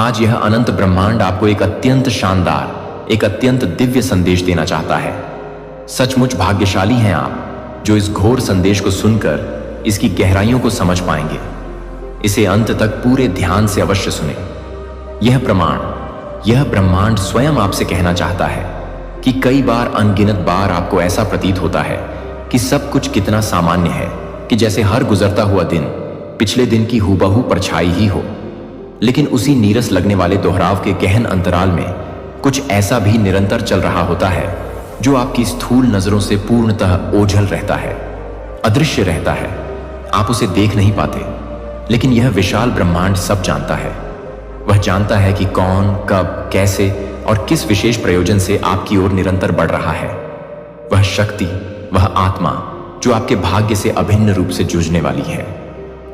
आज यह अनंत ब्रह्मांड आपको एक अत्यंत शानदार, एक अत्यंत दिव्य संदेश देना चाहता है। सचमुच भाग्यशाली हैं आप जो इस घोर संदेश को सुनकर इसकी गहराइयों को समझ पाएंगे। इसे अंत तक पूरे ध्यान से अवश्य सुने। यह ब्रह्मांड स्वयं आपसे कहना चाहता है कि कई बार, अनगिनत बार आपको ऐसा प्रतीत होता है कि सब कुछ कितना सामान्य है कि जैसे हर गुजरता हुआ दिन पिछले दिन की हूबहू परछाई ही हो। लेकिन उसी नीरस लगने वाले दोहराव के गहन अंतराल में कुछ ऐसा भी निरंतर चल रहा होता है जो आपकी स्थूल नजरों से पूर्णतः ओझल रहता है, अदृश्य रहता है। आप उसे देख नहीं पाते, लेकिन यह विशाल ब्रह्मांड सब जानता है। वह जानता है कि कौन, कब, कैसे और किस विशेष प्रयोजन से आपकी ओर निरंतर बढ़ रहा है। वह शक्ति, वह आत्मा जो आपके भाग्य से अभिन्न रूप से जूझने वाली है,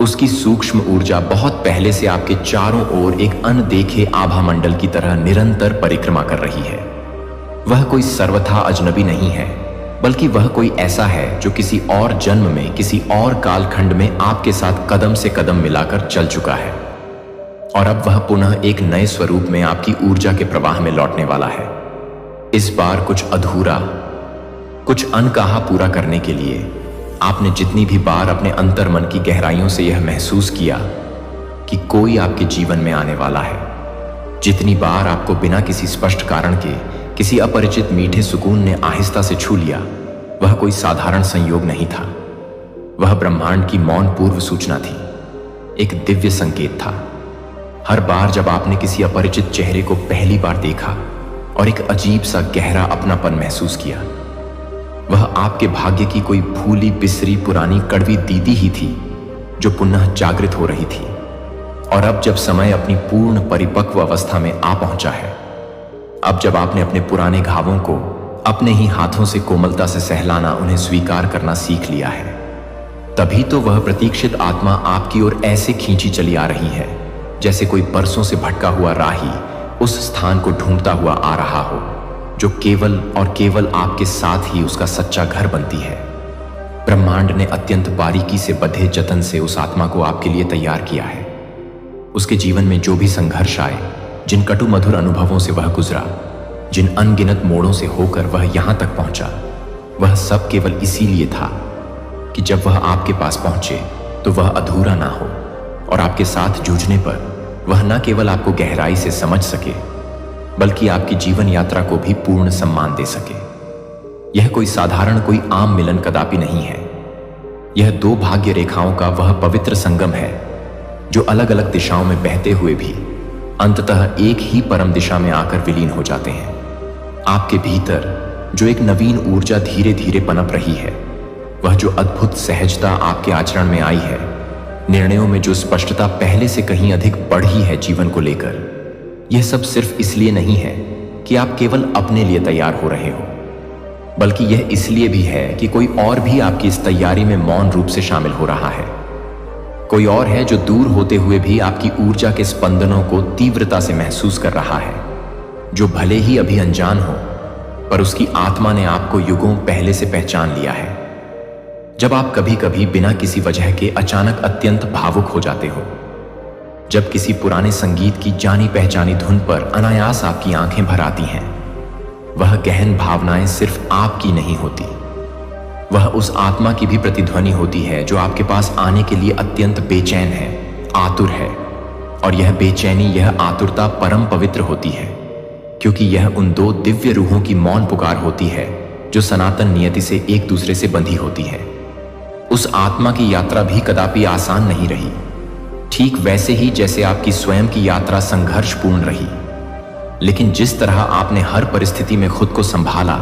उसकी सूक्ष्म ऊर्जा बहुत पहले से आपके चारों ओर एक अनदेखे आभा मंडल की तरह निरंतर परिक्रमा कर रही है। वह कोई सर्वथा अजनबी नहीं है, बल्कि वह कोई ऐसा है जो किसी और जन्म में, किसी और कालखंड में आपके साथ कदम से कदम मिलाकर चल चुका है और अब वह पुनः एक नए स्वरूप में आपकी ऊर्जा के प्रवाह में लौटने वाला है। इस बार कुछ अधूरा, कुछ अनकहा पूरा करने के लिए आपने जितनी भी बार अपने अंतर मन की गहराइयों से यह महसूस किया कि कोई आपके जीवन में आने वाला है, जितनी बार आपको बिना किसी स्पष्ट कारण के किसी अपरिचित मीठे सुकून ने आहिस्ता से छू लिया, वह कोई साधारण संयोग नहीं था। वह ब्रह्मांड की मौन पूर्व सूचना थी, एक दिव्य संकेत था। हर बार जब आपने किसी अपरिचित चेहरे को पहली बार देखा और एक अजीब सा गहरा अपनापन महसूस किया, वह आपके भाग्य की कोई भूली बिसरी पुरानी कड़वी दीदी ही थी जो पुनः जागृत हो रही थी। और अब जब समय अपनी पूर्ण परिपक्व अवस्था में आ पहुंचा है, अब जब आपने अपने पुराने घावों को अपने ही हाथों से कोमलता से सहलाना, उन्हें स्वीकार करना सीख लिया है, तभी तो वह प्रतीक्षित आत्मा आपकी ओर ऐसे खींची चली आ रही है जैसे कोई बरसों से भटका हुआ राही उस स्थान को ढूंढता हुआ आ रहा हो जो केवल और केवल आपके साथ ही उसका सच्चा घर बनती है। ब्रह्मांड ने अत्यंत बारीकी से बधे जतन से उस आत्मा को आपके लिए तैयार किया है। उसके जीवन में जो भी संघर्ष आए, जिन कटु मधुर अनुभवों से वह गुजरा, जिन अनगिनत मोड़ों से होकर वह यहां तक पहुंचा, वह सब केवल इसीलिए था कि जब वह आपके पास पहुंचे तो वह अधूरा ना हो और आपके साथ जूझने पर वह न केवल आपको गहराई से समझ सके, बल्कि आपकी जीवन यात्रा को भी पूर्ण सम्मान दे सके। यह कोई साधारण, कोई आम मिलन कदापि नहीं है। यह दो भाग्य रेखाओं का वह पवित्र संगम है जो अलग अलग दिशाओं में बहते हुए भी अंततः एक ही परम दिशा में आकर विलीन हो जाते हैं। आपके भीतर जो एक नवीन ऊर्जा धीरे धीरे पनप रही है, वह जो अद्भुत सहजता आपके आचरण में आई है, निर्णयों में जो स्पष्टता पहले से कहीं अधिक बढ़ी है जीवन को लेकर, यह सब सिर्फ इसलिए नहीं है कि आप केवल अपने लिए तैयार हो रहे हो, बल्कि यह इसलिए भी है कि कोई और भी आपकी इस तैयारी में मौन रूप से शामिल हो रहा है। कोई और है जो दूर होते हुए भी आपकी ऊर्जा के स्पंदनों को तीव्रता से महसूस कर रहा है, जो भले ही अभी अनजान हो, पर उसकी आत्मा ने आपको युगों पहले से पहचान लिया है। जब आप कभी कभी बिना किसी वजह के अचानक अत्यंत भावुक हो जाते हो, जब किसी पुराने संगीत की जानी पहचानी धुन पर अनायास आपकी आंखें भर आती हैं, वह गहन भावनाएं सिर्फ आपकी नहीं होती, वह उस आत्मा की भी प्रतिध्वनि होती है जो आपके पास आने के लिए अत्यंत बेचैन है, आतुर है। और यह बेचैनी, यह आतुरता परम पवित्र होती है, क्योंकि यह उन दो दिव्य रूहों की मौन पुकार होती है जो सनातन नियति से एक दूसरे से बंधी होती है। उस आत्मा की यात्रा भी कदापि आसान नहीं रही, ठीक वैसे ही जैसे आपकी स्वयं की यात्रा संघर्षपूर्ण रही। लेकिन जिस तरह आपने हर परिस्थिति में खुद को संभाला,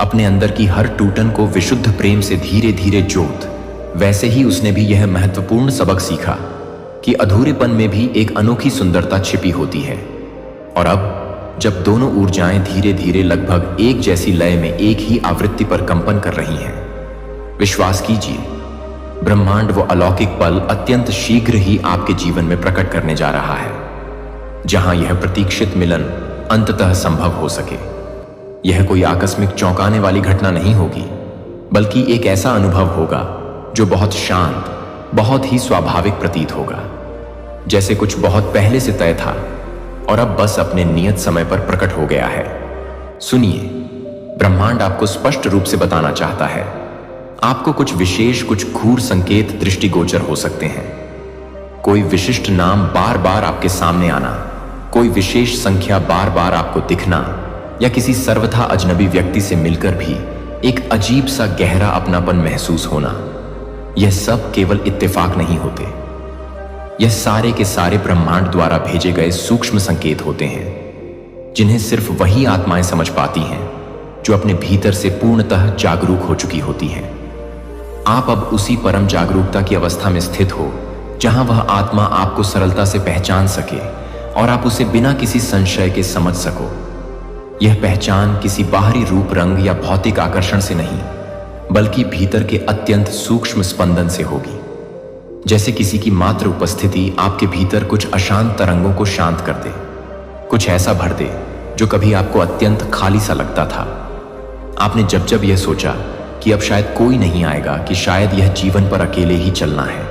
अपने अंदर की हर टूटन को विशुद्ध प्रेम से धीरे धीरे जोत, वैसे ही उसने भी यह महत्वपूर्ण सबक सीखा कि अधूरेपन में भी एक अनोखी सुंदरता छिपी होती है। और अब जब दोनों ऊर्जाएं धीरे धीरे लगभग एक जैसी लय में एक ही आवृत्ति पर कंपन कर रही हैं, विश्वास कीजिए, ब्रह्मांड वो अलौकिक पल अत्यंत शीघ्र ही आपके जीवन में प्रकट करने जा रहा है, जहां यह प्रतीक्षित मिलन अंततः संभव हो सके। यह कोई आकस्मिक चौंकाने वाली घटना नहीं होगी, बल्कि एक ऐसा अनुभव होगा जो बहुत शांत, बहुत ही स्वाभाविक प्रतीत होगा, जैसे कुछ बहुत पहले से तय था और अब बस अपने नियत समय पर प्रकट हो गया है। सुनिए, ब्रह्मांड आपको स्पष्ट रूप से बताना चाहता है। आपको कुछ विशेष, कुछ गूढ़ संकेत दृष्टिगोचर हो सकते हैं। कोई विशिष्ट नाम बार बार आपके सामने आना, कोई विशेष संख्या बार बार आपको दिखना, या किसी सर्वथा अजनबी व्यक्ति से मिलकर भी एक अजीब सा गहरा अपनापन महसूस होना। यह सब केवल इत्तेफाक नहीं होते। यह सारे के सारे ब्रह्मांड द्वारा भेजे गए सूक्ष्म संकेत होते हैं, जिन्हें सिर्फ वही आत्माएं समझ पाती हैं जो अपने भीतर से पूर्णतः जागरूक हो चुकी होती हैं। आप अब उसी परम जागरूकता की अवस्था में स्थित हो जहां वह आत्मा आपको सरलता से पहचान सके और आप उसे बिना किसी संशय के समझ सको। यह पहचान किसी बाहरी रूप, रंग या भौतिक आकर्षण से नहीं, बल्कि भीतर के अत्यंत सूक्ष्म स्पंदन से होगी। जैसे किसी की मात्र उपस्थिति आपके भीतर कुछ अशांत तरंगों को शांत कर दे, कुछ ऐसा भर दे जो कभी आपको अत्यंत खाली सा लगता था। आपने जब जब यह सोचा कि अब शायद कोई नहीं आएगा, कि शायद यह जीवन पर अकेले ही चलना है,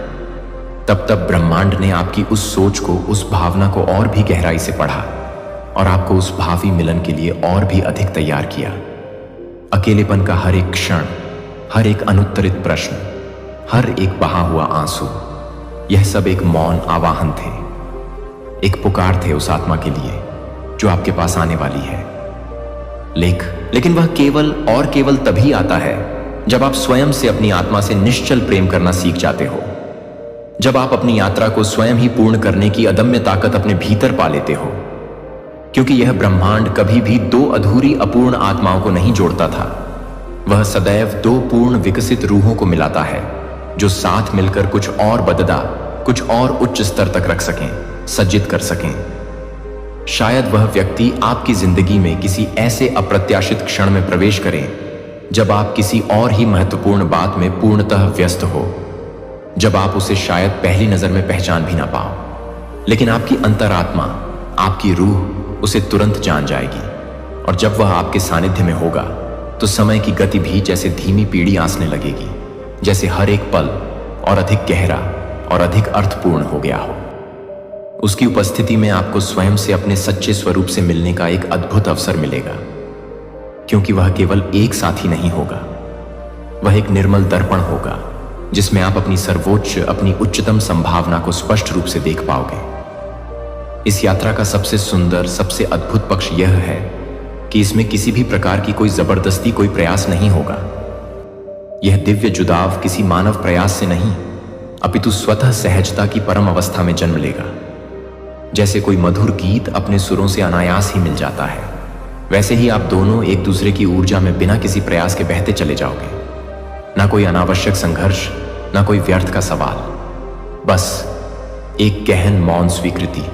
तब तब ब्रह्मांड ने आपकी उस सोच को, उस भावना को और भी गहराई से पढ़ा और आपको उस भावी मिलन के लिए और भी अधिक तैयार किया। अकेलेपन का हर एक क्षण, हर एक अनुत्तरित प्रश्न, हर एक बहा हुआ आंसू, यह सब एक मौन आवाहन थे, एक पुकार थे उस आत्मा के लिए जो आपके पास आने वाली है। लेकिन वह केवल और केवल तभी आता है जब आप स्वयं से अपनी आत्मा से निश्चल प्रेम करना सीख जाते हो, जब आप अपनी यात्रा को स्वयं ही पूर्ण करने की अदम्य ताकत अपने भीतर पा लेते हो। क्योंकि यह ब्रह्मांड कभी भी दो अधूरी अपूर्ण आत्माओं को नहीं जोड़ता था, वह सदैव दो पूर्ण विकसित रूहों को मिलाता है जो साथ मिलकर कुछ और बददा, कुछ और उच्च स्तर तक रख सकें, सज्जित कर सकें। शायद वह व्यक्ति आपकी जिंदगी में किसी ऐसे अप्रत्याशित क्षण में प्रवेश करे जब आप किसी और ही महत्वपूर्ण बात में पूर्णतः व्यस्त हो, जब आप उसे शायद पहली नजर में पहचान भी ना पाओ, लेकिन आपकी अंतरात्मा, आपकी रूह उसे तुरंत जान जाएगी। और जब वह आपके सानिध्य में होगा तो समय की गति भी जैसे धीमी पीढ़ी आंसने लगेगी, जैसे हर एक पल और अधिक गहरा और अधिक अर्थपूर्ण हो गया हो। उसकी उपस्थिति में आपको स्वयं से अपने सच्चे स्वरूप से मिलने का एक अद्भुत अवसर मिलेगा, क्योंकि वह केवल एक साथी नहीं होगा, वह एक निर्मल दर्पण होगा जिसमें आप अपनी सर्वोच्च, अपनी उच्चतम संभावना को स्पष्ट रूप से देख पाओगे। इस यात्रा का सबसे सुंदर, सबसे अद्भुत पक्ष यह है कि इसमें किसी भी प्रकार की कोई जबरदस्ती, कोई प्रयास नहीं होगा। यह दिव्य जुदाव किसी मानव प्रयास से नहीं, अपितु स्वतः सहजता की परम अवस्था में जन्म लेगा। जैसे कोई मधुर गीत अपने सुरों से अनायास ही मिल जाता है, वैसे ही आप दोनों एक दूसरे की ऊर्जा में बिना किसी प्रयास के बहते चले जाओगे। ना कोई अनावश्यक संघर्ष, ना कोई व्यर्थ का सवाल, बस एक गहन मौन स्वीकृति।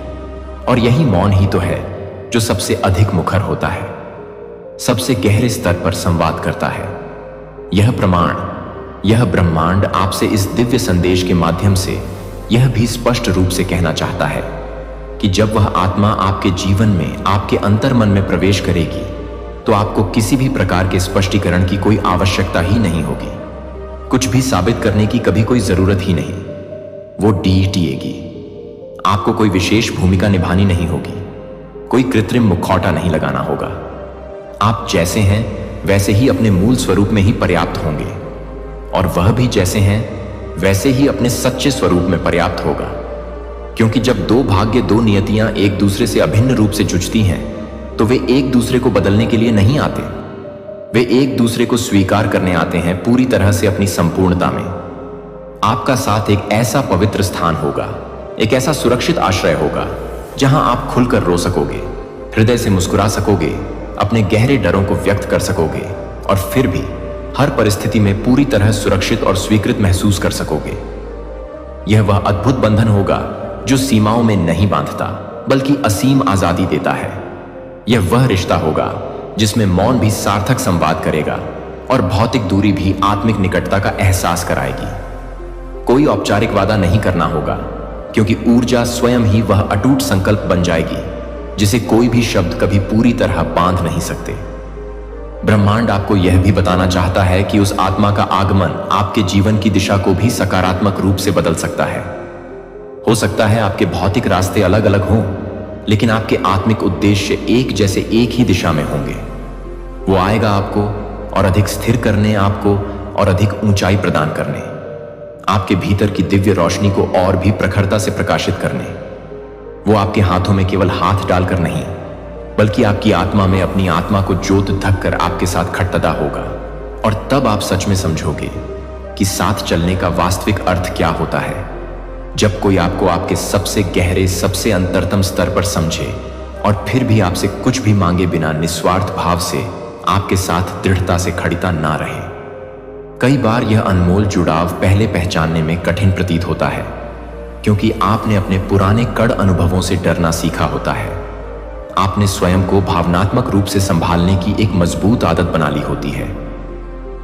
और यही मौन ही तो है जो सबसे अधिक मुखर होता है, सबसे गहरे स्तर पर संवाद करता है। यह प्रमाण, यह ब्रह्मांड आपसे इस दिव्य संदेश के माध्यम से यह भी स्पष्ट रूप से कहना चाहता है कि जब वह आत्मा आपके जीवन में, आपके अंतर्मन में प्रवेश करेगी तो आपको किसी भी प्रकार के स्पष्टीकरण की कोई आवश्यकता ही नहीं होगी। कुछ भी साबित करने की कभी कोई जरूरत ही नहीं। वो डीटीएगी। आपको कोई विशेष भूमिका निभानी नहीं होगी, कोई कृत्रिम मुखौटा नहीं लगाना होगा। आप जैसे हैं वैसे ही अपने मूल स्वरूप में ही पर्याप्त होंगे, और वह भी जैसे हैं वैसे ही अपने सच्चे स्वरूप में पर्याप्त होगा। क्योंकि जब दो भाग्य, दो नियतियां एक दूसरे से अभिन्न रूप से जुझती हैं तो वे एक दूसरे को बदलने के लिए नहीं आते, वे एक दूसरे को स्वीकार करने आते हैं पूरी तरह से अपनी संपूर्णता में। आपका साथ एक ऐसा पवित्र स्थान होगा, एक ऐसा सुरक्षित आश्रय होगा जहां आप खुलकर रो सकोगे, हृदय से मुस्कुरा सकोगे, अपने गहरे डरों को व्यक्त कर सकोगे और फिर भी हर परिस्थिति में पूरी तरह सुरक्षित और स्वीकृत महसूस कर सकोगे। यह वह अद्भुत बंधन होगा जो सीमाओं में नहीं बांधता बल्कि असीम आजादी देता है। यह वह रिश्ता होगा जिसमें मौन भी सार्थक संवाद करेगा और भौतिक दूरी भी आत्मिक निकटता का एहसास कराएगी। कोई औपचारिक वादा नहीं करना होगा, क्योंकि ऊर्जा स्वयं ही वह अटूट संकल्प बन जाएगी जिसे कोई भी शब्द कभी पूरी तरह बांध नहीं सकते। ब्रह्मांड आपको यह भी बताना चाहता है कि उस आत्मा का आगमन आपके जीवन की दिशा को भी सकारात्मक रूप से बदल सकता है। हो सकता है आपके भौतिक रास्ते अलग अलग हों, लेकिन आपके आत्मिक उद्देश्य एक जैसे एक ही दिशा में होंगे। वो आएगा आपको और अधिक स्थिर करने, आपको और अधिक ऊंचाई प्रदान करने, आपके भीतर की दिव्य रोशनी को और भी प्रखरता से प्रकाशित करने। वो आपके हाथों में केवल हाथ डालकर नहीं, बल्कि आपकी आत्मा में अपनी आत्मा को जोत धक कर आपके साथ खटतदा होगा। और तब आप सच में समझोगे कि साथ चलने का वास्तविक अर्थ क्या होता है। जब कोई आपको आपके सबसे गहरे, सबसे अंतरतम स्तर पर समझे और फिर भी आपसे कुछ भी मांगे बिना निस्वार्थ भाव से आपके साथ दृढ़ता से खड़ीता ना रहे। कई बार यह अनमोल जुड़ाव पहले पहचानने में कठिन प्रतीत होता है, क्योंकि आपने अपने पुराने कड़ अनुभवों से डरना सीखा होता है। आपने स्वयं को भावनात्मक रूप से संभालने की एक मजबूत आदत बना ली होती है।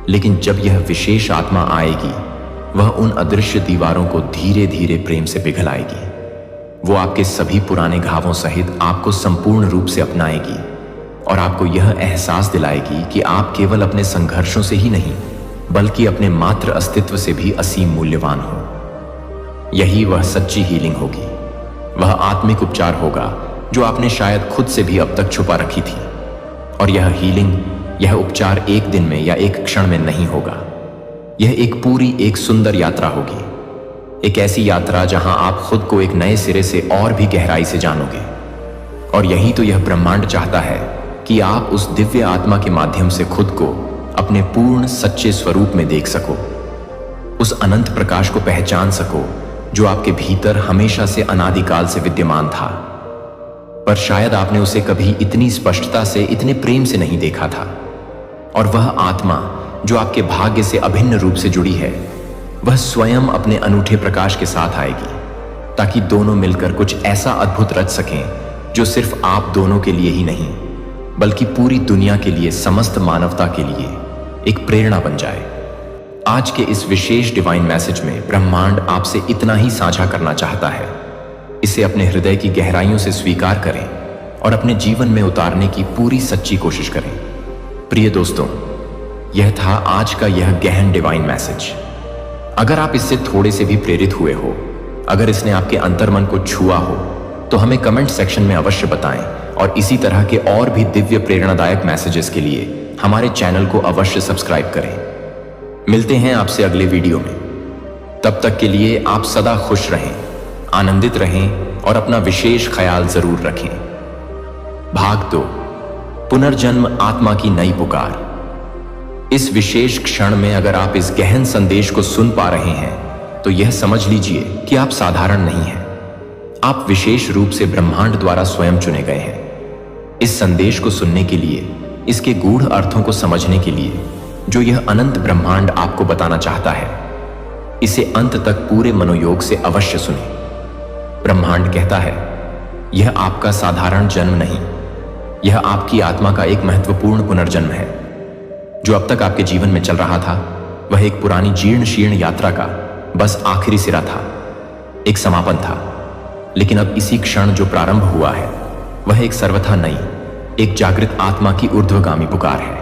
लेकिन जब यह विशेष आत्मा आएगी, वह उन अदृश्य दीवारों को धीरे धीरे प्रेम से पिघलाएगी। वो आपके सभी पुराने घावों सहित आपको संपूर्ण रूप से अपनाएगी और आपको यह एहसास दिलाएगी कि आप केवल अपने संघर्षों से ही नहीं, बल्कि अपने मात्र अस्तित्व से भी असीम मूल्यवान हो। यही वह सच्ची हीलिंग होगी। वह आत्मिक उपचार होगा जो आपने शायद खुद से भी अब तक छुपा रखी थी। और यह हीलिंग, यह उपचार एक दिन में या एक क्षण में नहीं होगा। यह एक सुंदर यात्रा होगी। एक ऐसी यात्रा जहां आप खुद को एक नए सिरे से और भी गहराई से जानोगे। और यही तो यह ब्रह्मांड चाहता है कि आप उस दिव्य आत्मा के माध्यम से खुद को अपने पूर्ण सच्चे स्वरूप में देख सको, उस अनंत प्रकाश को पहचान सको जो आपके भीतर हमेशा से अनादिकाल से विद्यमान था। पर शायद आपने उसे कभी इतनी स्पष्टता से, इतने प्रेम से नहीं देखा था। और वह आत्मा जो आपके भाग्य से अभिन्न रूप से जुड़ी है, वह स्वयं अपने अनूठे प्रकाश के साथ आएगी, ताकि दोनों मिलकर कुछ ऐसा अद्भुत रच सकें जो सिर्फ आप दोनों के लिए ही नहीं, बल्कि पूरी दुनिया के लिए, समस्त मानवता के लिए एक प्रेरणा बन जाए। आज के इस विशेष डिवाइन मैसेज में ब्रह्मांड आपसे इतना ही साझा करना चाहता है। इसे अपने हृदय की गहराइयों से स्वीकार करें और अपने जीवन में उतारने की पूरी सच्ची कोशिश करें। प्रिय दोस्तों, यह था आज का यह गहन डिवाइन मैसेज। अगर आप इससे थोड़े से भी प्रेरित हुए हो, अगर इसने आपके अंतर्मन को छुआ हो, तो हमें कमेंट सेक्शन में अवश्य बताएं। और इसी तरह के और भी दिव्य प्रेरणादायक मैसेजेस के लिए हमारे चैनल को अवश्य सब्सक्राइब करें। मिलते हैं आपसे अगले वीडियो में। तब तक के लिए आप सदा खुश रहें, आनंदित रहें और अपना विशेष ख्याल जरूर रखें। भाग 2, पुनर्जन्म, आत्मा की नई पुकार। इस विशेष क्षण में अगर आप इस गहन संदेश को सुन पा रहे हैं, तो यह समझ लीजिए कि आप साधारण नहीं हैं। आप विशेष रूप से ब्रह्मांड द्वारा स्वयं चुने गए हैं। इस संदेश को सुनने के लिए, इसके गूढ़ अर्थों को समझने के लिए, जो यह अनंत ब्रह्मांड आपको बताना चाहता है, इसे अंत तक पूरे मनोयोग से अवश्य सुनें। ब्रह्मांड कहता है, यह आपका साधारण जन्म नहीं, यह आपकी आत्मा का एक महत्वपूर्ण पुनर्जन्म है। जो अब तक आपके जीवन में चल रहा था, वह एक पुरानी जीर्ण शीर्ण यात्रा का बस आखिरी सिरा था, एक समापन था। लेकिन अब इसी क्षण जो प्रारंभ हुआ है, वह एक सर्वथा नई, एक जागृत आत्मा की ऊर्ध्वगामी पुकार है।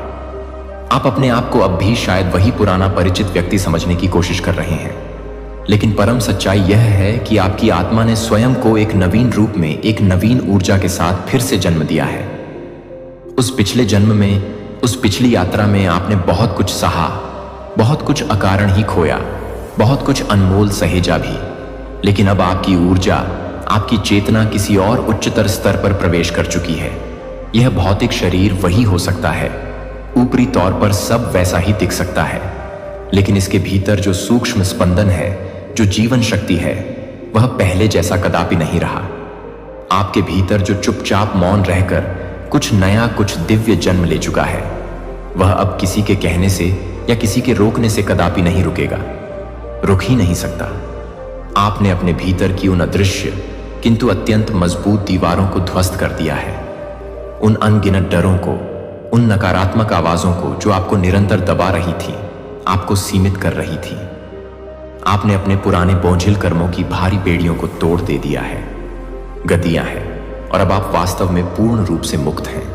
आप अपने आप को अब भी शायद वही पुराना परिचित व्यक्ति समझने की कोशिश कर रहे हैं, लेकिन परम सच्चाई यह है कि आपकी आत्मा ने स्वयं को एक नवीन रूप में, एक नवीन ऊर्जा के साथ फिर से जन्म दिया है। उस पिछले जन्म में, उस पिछली यात्रा में आपने बहुत कुछ सहा, बहुत कुछ अकारण ही खोया, बहुत कुछ अनमोल सहेजा भी। लेकिन अब आपकी ऊर्जा, आपकी चेतना किसी और उच्चतर स्तर पर प्रवेश कर चुकी है। यह भौतिक शरीर वही हो सकता है, ऊपरी तौर पर सब वैसा ही दिख सकता है, लेकिन इसके भीतर जो सूक्ष्म स्पंदन है, जो जीवन शक्ति है, वह पहले जैसा कदापि नहीं रहा। आपके भीतर जो चुपचाप मौन रहकर कुछ नया, कुछ दिव्य जन्म ले चुका है, वह अब किसी के कहने से या किसी के रोकने से कदापि नहीं रुकेगा, रुक ही नहीं सकता। आपने अपने भीतर की उन अदृश्य किंतु अत्यंत मजबूत दीवारों को ध्वस्त कर दिया है। उन अनगिनत डरों को, उन नकारात्मक आवाजों को जो आपको निरंतर दबा रही थी, आपको सीमित कर रही थी। आपने अपने पुराने बोझिल कर्मों की भारी बेड़ियों को तोड़ दे दिया है, गतियां हैं, और अब आप वास्तव में पूर्ण रूप से मुक्त हैं।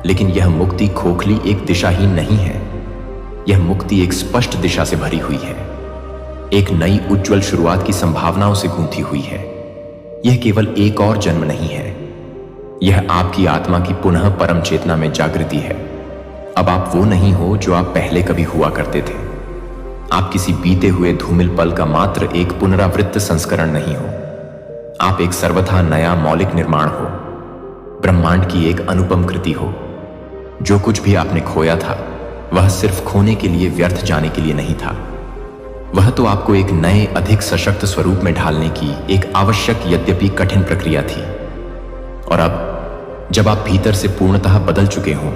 लेकिन यह मुक्ति खोखली एक दिशाहीन नहीं है, यह मुक्ति एक स्पष्ट दिशा से भरी हुई है, एक नई उज्जवल शुरुआत की संभावनाओं से गूंथी हुई है। यह केवल एक और जन्म नहीं है, यह आपकी आत्मा की पुनः परम चेतना में जागृति है। अब आप वो नहीं हो जो आप पहले कभी हुआ करते थे। आप किसी बीते हुए धूमिल पल का मात्र एक पुनरावृत्त संस्करण नहीं हो। आप एक सर्वथा नया मौलिक निर्माण हो, ब्रह्मांड की एक अनुपम कृति हो। जो कुछ भी आपने खोया था वह सिर्फ खोने के लिए, व्यर्थ जाने के लिए नहीं था। वह तो आपको एक नए, अधिक सशक्त स्वरूप में ढालने की एक आवश्यक यद्यपि कठिन प्रक्रिया थी। और अब जब आप भीतर से पूर्णतः बदल चुके हों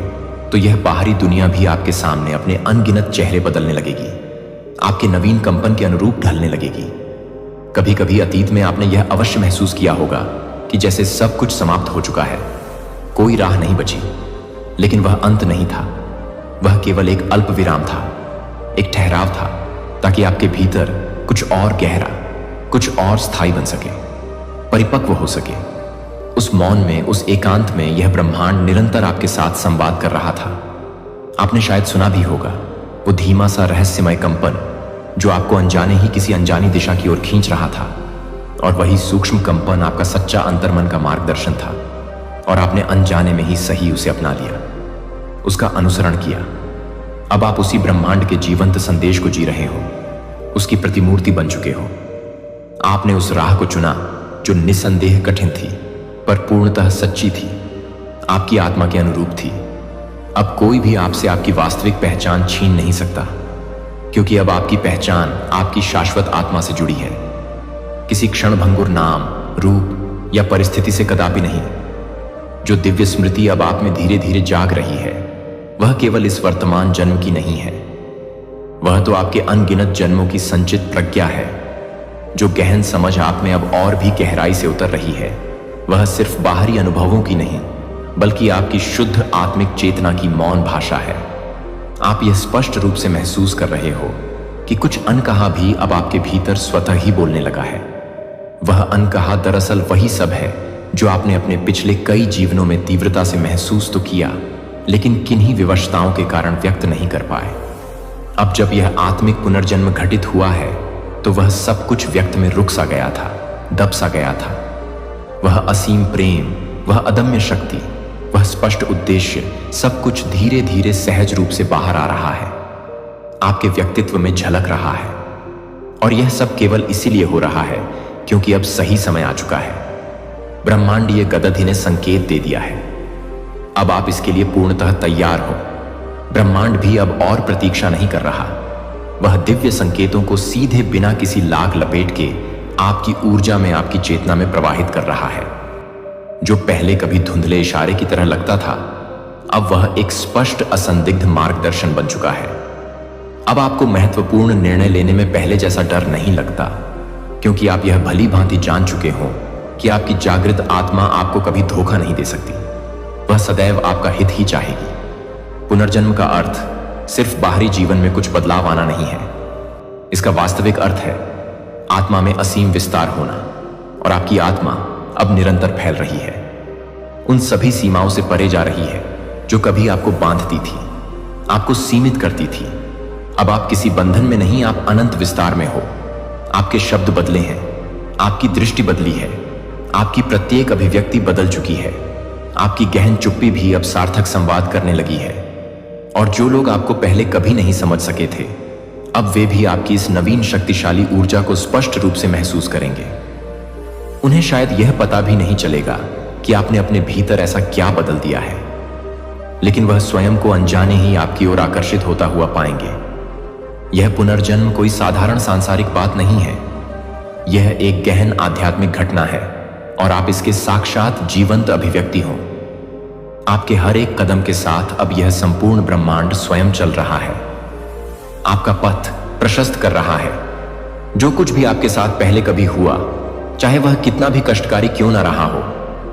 तो यह बाहरी दुनिया भी आपके सामने अपने अनगिनत चेहरे बदलने लगेगी, आपके नवीन कंपन के अनुरूप ढलने लगेगी। कभी कभी अतीत में आपने यह अवश्य महसूस किया होगा कि जैसे सब कुछ समाप्त हो चुका है, कोई राह नहीं बची। लेकिन वह अंत नहीं था, वह केवल एक अल्प विराम था, एक ठहराव था, ताकि आपके भीतर कुछ और गहरा, कुछ और स्थायी बन सके, परिपक्व हो सके। उस मौन में, उस एकांत में यह ब्रह्मांड निरंतर आपके साथ संवाद कर रहा था। आपने शायद सुना भी होगा वो धीमा सा रहस्यमय कंपन जो आपको अनजाने ही किसी अनजानी दिशा की ओर खींच रहा था। और वही सूक्ष्म कंपन आपका सच्चा अंतर्मन का मार्गदर्शन था, और आपने अनजाने में ही सही उसे अपना लिया, उसका अनुसरण किया। अब आप उसी ब्रह्मांड के जीवंत संदेश को जी रहे हो, उसकी प्रतिमूर्ति बन चुके हो। आपने उस राह को चुना जो निस्संदेह कठिन थी पर पूर्णतः सच्ची थी, आपकी आत्मा के अनुरूप थी। अब कोई भी आपसे आपकी वास्तविक पहचान छीन नहीं सकता, क्योंकि अब आपकी पहचान आपकी शाश्वत आत्मा से जुड़ी है, किसी क्षणभंगुर नाम, रूप या परिस्थिति से कदापि नहीं। जो दिव्य स्मृति अब आप में धीरे धीरे जाग रही है वह केवल इस वर्तमान जन्म की नहीं है, वह तो आपके अनगिनत जन्मों की संचित प्रज्ञा है। जो गहन समझ आप में अब और भी गहराई से उतर रही है वह सिर्फ बाहरी अनुभवों की नहीं, बल्कि आपकी शुद्ध आत्मिक चेतना की मौन भाषा है। आप यह स्पष्ट रूप से महसूस कर रहे हो कि कुछ अनकहा भी अब आपके भीतर स्वतः ही बोलने लगा है। वह अनकहा दरअसल वही सब है जो आपने अपने पिछले कई जीवनों में तीव्रता से महसूस तो किया, लेकिन किन्हीं विवशताओं के कारण व्यक्त नहीं कर पाए। अब जब यह आत्मिक पुनर्जन्म घटित हुआ है तो वह सब कुछ व्यक्त में रुक सा गया था, दब सा गया था। वह असीम प्रेम, वह अदम्य शक्ति, वह स्पष्ट उद्देश्य, सब कुछ धीरे धीरे सहज रूप से बाहर आ रहा है, आपके व्यक्तित्व में झलक रहा है। और यह सब केवल इसीलिए हो रहा है क्योंकि अब सही समय आ चुका है। ब्रह्मांडीय गदधि ने संकेत दे दिया है, अब आप इसके लिए पूर्णतः तैयार हो। ब्रह्मांड भी अब और प्रतीक्षा नहीं कर रहा, वह दिव्य संकेतों को सीधे बिना किसी लाग लपेट के आपकी ऊर्जा में, आपकी चेतना में प्रवाहित कर रहा है। जो पहले कभी धुंधले इशारे की तरह लगता था, अब वह एक स्पष्ट असंदिग्ध मार्गदर्शन बन चुका है। अब आपको महत्वपूर्ण निर्णय लेने में पहले जैसा डर नहीं लगता, क्योंकि आप यह भली भांति जान चुके हो कि आपकी जागृत आत्मा आपको कभी धोखा नहीं दे सकती, वह सदैव आपका हित ही चाहेगी। पुनर्जन्म का अर्थ सिर्फ बाहरी जीवन में कुछ बदलाव आना नहीं है, इसका वास्तविक अर्थ है आत्मा में असीम विस्तार होना। और आपकी आत्मा अब निरंतर फैल रही है, उन सभी सीमाओं से परे जा रही है जो कभी आपको बांधती थी, आपको सीमित करती थी। अब आप किसी बंधन में नहीं, आप अनंत विस्तार में हो। आपके शब्द बदले हैं, आपकी दृष्टि बदली है, आपकी प्रत्येक अभिव्यक्ति बदल चुकी है, आपकी गहन चुप्पी भी अब सार्थक संवाद करने लगी है। और जो लोग आपको पहले कभी नहीं समझ सके थे, अब वे भी आपकी इस नवीन शक्तिशाली ऊर्जा को स्पष्ट रूप से महसूस करेंगे। उन्हें शायद यह पता भी नहीं चलेगा कि आपने अपने भीतर ऐसा क्या बदल दिया है, लेकिन वह स्वयं को अनजाने ही आपकी ओर आकर्षित होता हुआ पाएंगे। यह पुनर्जन्म कोई साधारण सांसारिक बात नहीं है, यह एक गहन आध्यात्मिक घटना है और आप इसके साक्षात जीवंत अभिव्यक्ति हो। आपके हर एक कदम के साथ अब यह संपूर्ण ब्रह्मांड स्वयं चल रहा है, आपका पथ प्रशस्त कर रहा है। जो कुछ भी आपके साथ पहले कभी हुआ, चाहे वह कितना भी कष्टकारी क्यों ना रहा हो,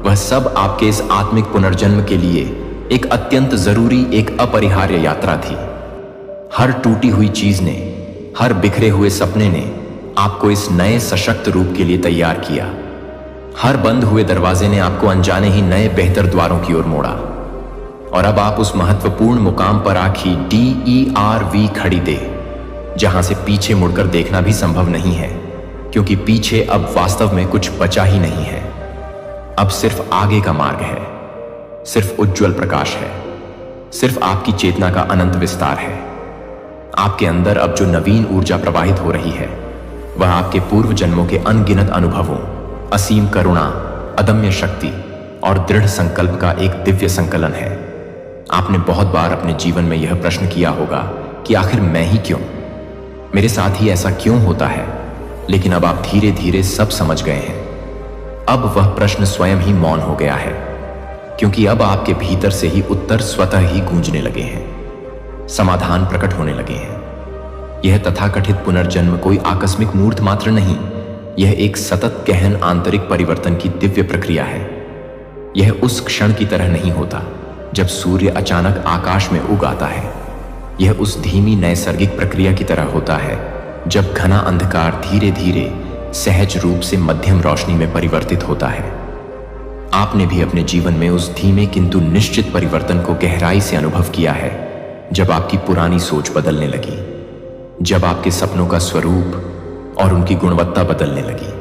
वह सब आपके इस आत्मिक पुनर्जन्म के लिए एक अत्यंत जरूरी, एक अपरिहार्य यात्रा थी। हर टूटी हुई चीज ने, हर बिखरे हुए सपने ने आपको इस नए सशक्त रूप के लिए तैयार किया। हर बंद हुए दरवाजे ने आपको अनजाने ही नए बेहतर द्वारों की ओर मोड़ा। और अब आप उस महत्वपूर्ण मुकाम पर आखी DERV खड़ी दे, जहां से पीछे मुड़कर देखना भी संभव नहीं है, क्योंकि पीछे अब वास्तव में कुछ बचा ही नहीं है। अब सिर्फ आगे का मार्ग है। सिर्फ उज्ज्वल प्रकाश है, सिर्फ आपकी चेतना का अनंत विस्तार है। आपके अंदर अब जो नवीन ऊर्जा प्रवाहित हो रही है वह आपके पूर्व जन्मों के अनगिनत अनुभवों, असीम करुणा, अदम्य शक्ति और दृढ़ संकल्प का एक दिव्य संकलन है। आपने बहुत बार अपने जीवन में यह प्रश्न किया होगा कि आखिर मैं ही क्यों, मेरे साथ ही ऐसा क्यों होता है, लेकिन अब आप धीरे धीरे सब समझ गए हैं। अब वह प्रश्न स्वयं ही मौन हो गया है, क्योंकि अब आपके भीतर से ही उत्तर स्वतः ही गूंजने लगे हैं, समाधान प्रकट होने लगे हैं। यह तथाकथित पुनर्जन्म कोई आकस्मिक मूर्त मात्र नहीं, यह एक सतत गहन आंतरिक परिवर्तन की दिव्य प्रक्रिया है। यह उस क्षण की तरह नहीं होता जब सूर्य अचानक आकाश में उग आता है। यह उस धीमी नैसर्गिक प्रक्रिया की तरह होता है जब घना अंधकार धीरे धीरे सहज रूप से मध्यम रोशनी में परिवर्तित होता है। आपने भी अपने जीवन में उस धीमे किंतु निश्चित परिवर्तन को गहराई से अनुभव किया है, जब आपकी पुरानी सोच बदलने लगी, जब आपके सपनों का स्वरूप और उनकी गुणवत्ता बदलने लगी,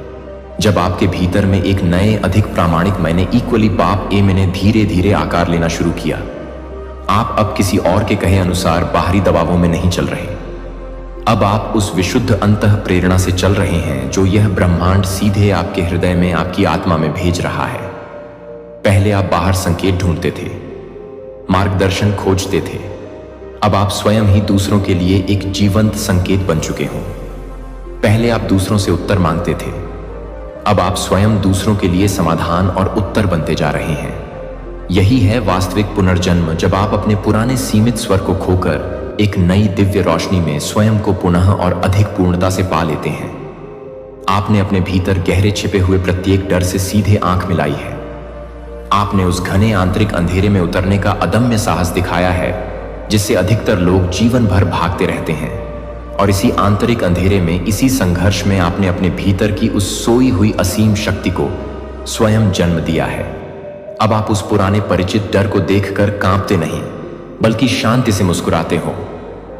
जब आपके भीतर में एक नए अधिक प्रामाणिक मैंने इक्वली बाप ए मैंने धीरे धीरे आकार लेना शुरू किया। आप अब किसी और के कहे अनुसार बाहरी दबावों में नहीं चल रहे। अब आप उस विशुद्ध अंतः प्रेरणा से चल रहे हैं जो यह ब्रह्मांड सीधे आपके हृदय में, आपकी आत्मा में भेज रहा है। पहले आप बाहर संकेत ढूंढते थे, मार्गदर्शन खोजते थे। अब आप स्वयं ही दूसरों के लिए एक जीवंत संकेत बन चुके हो। पहले आप दूसरों से उत्तर मांगते थे, अब आप स्वयं दूसरों के लिए समाधान और उत्तर बनते जा रहे हैं। यही है वास्तविक पुनर्जन्म, जब आप अपने पुराने सीमित स्वर को खोकर एक नई दिव्य रोशनी में स्वयं को पुनः और अधिक पूर्णता से पा लेते हैं। आपने अपने भीतर गहरे छिपे हुए प्रत्येक डर से सीधे आंख मिलाई है। आपने उस घने आंतरिक अंधेरे में उतरने का अदम्य साहस दिखाया है जिससे अधिकतर लोग जीवन भर भागते रहते हैं। और इसी आंतरिक अंधेरे में, इसी संघर्ष में आपने अपने भीतर की उस सोई हुई असीम शक्ति को स्वयं जन्म दिया है। अब आप उस पुराने परिचित डर को देखकर कांपते नहीं, बल्कि शांति से मुस्कुराते हो,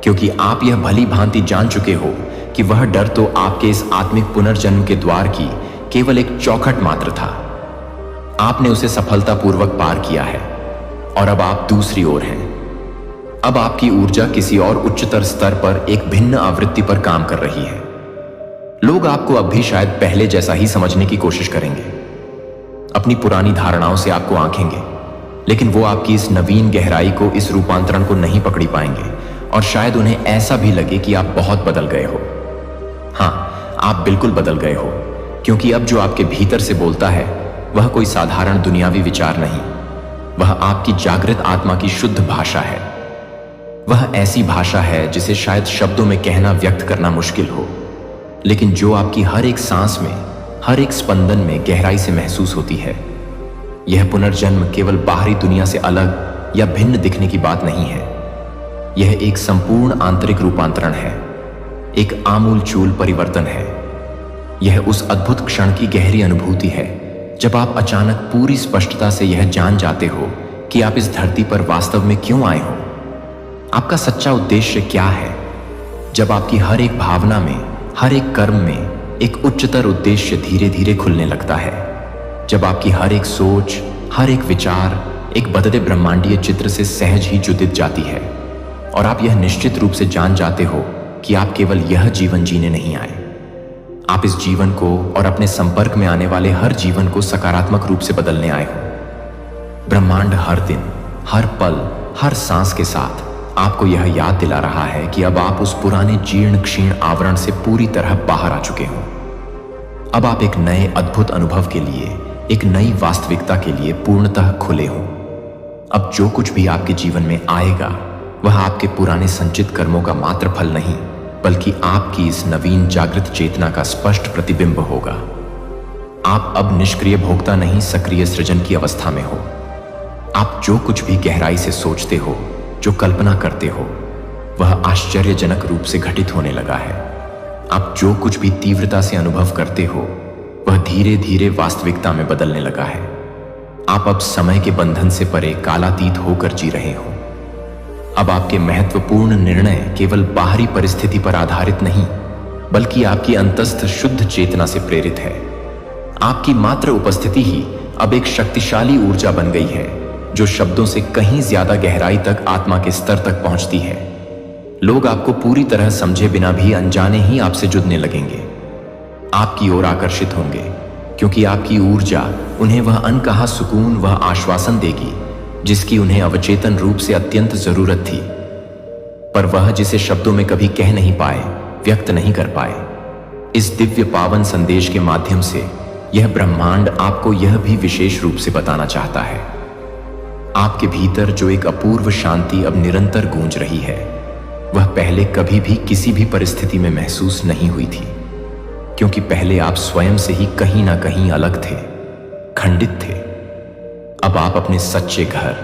क्योंकि आप यह भली भांति जान चुके हो कि वह डर तो आपके इस आत्मिक पुनर्जन्म के द्वार की केवल एक चौखट मात्र था। आपने उसे सफलतापूर्वक पार किया है और अब आप दूसरी ओर हैं। अब आपकी ऊर्जा किसी और उच्चतर स्तर पर एक भिन्न आवृत्ति पर काम कर रही है। लोग आपको अब भी शायद पहले जैसा ही समझने की कोशिश करेंगे, अपनी पुरानी धारणाओं से आपको आंकेंगे, लेकिन वो आपकी इस नवीन गहराई को, इस रूपांतरण को नहीं पकड़ी पाएंगे और शायद उन्हें ऐसा भी लगे कि आप बहुत बदल गए हो। हाँ, आप बिल्कुल बदल गए हो, क्योंकि अब जो आपके भीतर से बोलता है वह कोई साधारण दुनियावी विचार नहीं, वह आपकी जागृत आत्मा की शुद्ध भाषा है। वह ऐसी भाषा है जिसे शायद शब्दों में कहना, व्यक्त करना मुश्किल हो, लेकिन जो आपकी हर एक सांस में, हर एक स्पंदन में गहराई से महसूस होती है। यह पुनर्जन्म केवल बाहरी दुनिया से अलग या भिन्न दिखने की बात नहीं है। यह एक संपूर्ण आंतरिक रूपांतरण है, एक आमूलचूल परिवर्तन है। यह उस अद्भुत क्षण की गहरी अनुभूति है जब आप अचानक पूरी स्पष्टता से यह जान जाते हो कि आप इस धरती पर वास्तव में क्यों आए हो, आपका सच्चा उद्देश्य क्या है। जब आपकी हर एक भावना में, हर एक कर्म में एक उच्चतर उद्देश्य धीरे धीरे खुलने लगता है। जब आपकी हर एक सोच, हर एक विचार एक बदले ब्रह्मांडीय चित्र से सहज ही जुदित जाती है और आप यह निश्चित रूप से जान जाते हो कि आप केवल यह जीवन जीने नहीं आए, आप इस जीवन को और अपने संपर्क में आने वाले हर जीवन को सकारात्मक रूप से बदलने आए हो। ब्रह्मांड हर दिन, हर पल, हर सांस के साथ आपको यह याद दिला रहा है कि अब आप उस पुराने जीर्ण क्षीण आवरण से पूरी तरह बाहर आ चुके हो। अब आप एक नए अद्भुत अनुभव के लिए, एक नई वास्तविकता के लिए पूर्णतः खुले हो। अब जो कुछ भी आपके जीवन में आएगा वह आपके पुराने संचित कर्मों का मात्र फल नहीं, बल्कि आपकी इस नवीन जागृत चेतना का स्पष्ट प्रतिबिंब होगा। आप अब निष्क्रिय भोक्ता नहीं, सक्रिय सृजन की अवस्था में हो। आप जो कुछ भी गहराई से सोचते हो, जो कल्पना करते हो, वह आश्चर्यजनक रूप से घटित होने लगा है। आप जो कुछ भी तीव्रता से अनुभव करते हो वह धीरे धीरे वास्तविकता में बदलने लगा है। आप अब समय के बंधन से परे कालातीत होकर जी रहे हो। अब आपके महत्वपूर्ण निर्णय केवल बाहरी परिस्थिति पर आधारित नहीं, बल्कि आपकी अंतस्थ शुद्ध चेतना से प्रेरित है। आपकी मात्र उपस्थिति ही अब एक शक्तिशाली ऊर्जा बन गई है जो शब्दों से कहीं ज्यादा गहराई तक आत्मा के स्तर तक पहुंचती है। लोग आपको पूरी तरह समझे बिना भी अनजाने ही आपसे जुड़ने लगेंगे, आपकी ओर आकर्षित होंगे, क्योंकि आपकी ऊर्जा उन्हें वह अनकहा सुकून, वह आश्वासन देगी जिसकी उन्हें अवचेतन रूप से अत्यंत जरूरत थी, पर वह जिसे शब्दों में कभी कह नहीं पाए, व्यक्त नहीं कर पाए। इस दिव्य पावन संदेश के माध्यम से यह ब्रह्मांड आपको यह भी विशेष रूप से बताना चाहता है, आपके भीतर जो एक अपूर्व शांति अब निरंतर गूंज रही है, वह पहले कभी भी किसी भी परिस्थिति में महसूस नहीं हुई थी, क्योंकि पहले आप स्वयं से ही कहीं ना कहीं अलग थे, खंडित थे। अब आप अपने सच्चे घर,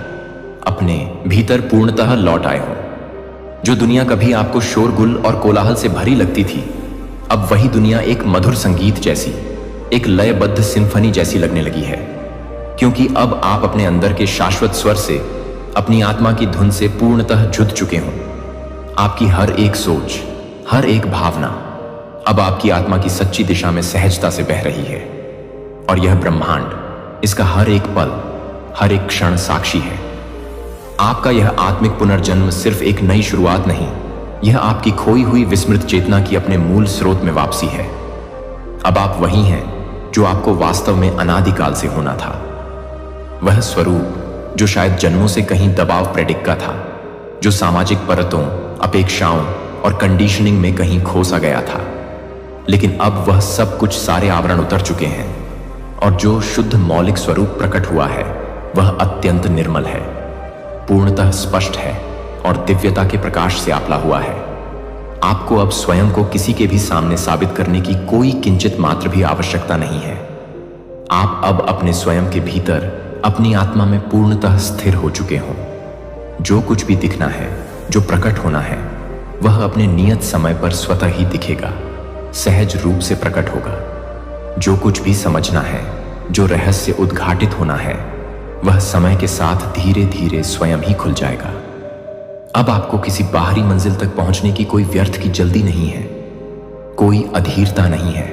अपने भीतर पूर्णतः लौट आए हो। जो दुनिया कभी आपको शोरगुल और कोलाहल से भरी लगती थी, अब वही दुनिया एक मधुर संगीत जैसी, एक लयबद्ध सिम्फनी जैसी लगने लगी है, क्योंकि अब आप अपने अंदर के शाश्वत स्वर से, अपनी आत्मा की धुन से पूर्णतः जुड़ चुके हो। आपकी हर एक सोच, हर एक भावना अब आपकी आत्मा की सच्ची दिशा में सहजता से बह रही है, और यह ब्रह्मांड, इसका हर एक पल, हर एक क्षण साक्षी है। आपका यह आत्मिक पुनर्जन्म सिर्फ एक नई शुरुआत नहीं, यह आपकी खोई हुई विस्मृत चेतना की अपने मूल स्रोत में वापसी है। अब आप वही हैं जो आपको वास्तव में अनादिकाल से होना था, वह स्वरूप जो शायद जन्मों से कहीं दबाव प्रेडिक्का था, जो सामाजिक परतों, अपेक्षाओं और कंडीशनिंग में कहीं खोसा गया था। लेकिन अब वह सब कुछ, सारे आवरण उतर चुके हैं, और जो शुद्ध मौलिक स्वरूप प्रकट हुआ है वह अत्यंत निर्मल है, पूर्णतः स्पष्ट है और दिव्यता के प्रकाश से आपला हुआ है। आपको अब स्वयं को किसी के भी सामने साबित करने की कोई किंचित मात्र भी आवश्यकता नहीं है। आप अब अपने स्वयं के भीतर अपनी आत्मा में पूर्णतः स्थिर हो चुके हो। जो कुछ भी दिखना है, जो प्रकट होना है, वह अपने नियत समय पर स्वतः ही दिखेगा, सहज रूप से प्रकट होगा। जो कुछ भी समझना है, जो रहस्य उद्घाटित होना है, वह समय के साथ धीरे धीरे स्वयं ही खुल जाएगा। अब आपको किसी बाहरी मंजिल तक पहुंचने की कोई व्यर्थ की जल्दी नहीं है, कोई अधीरता नहीं है,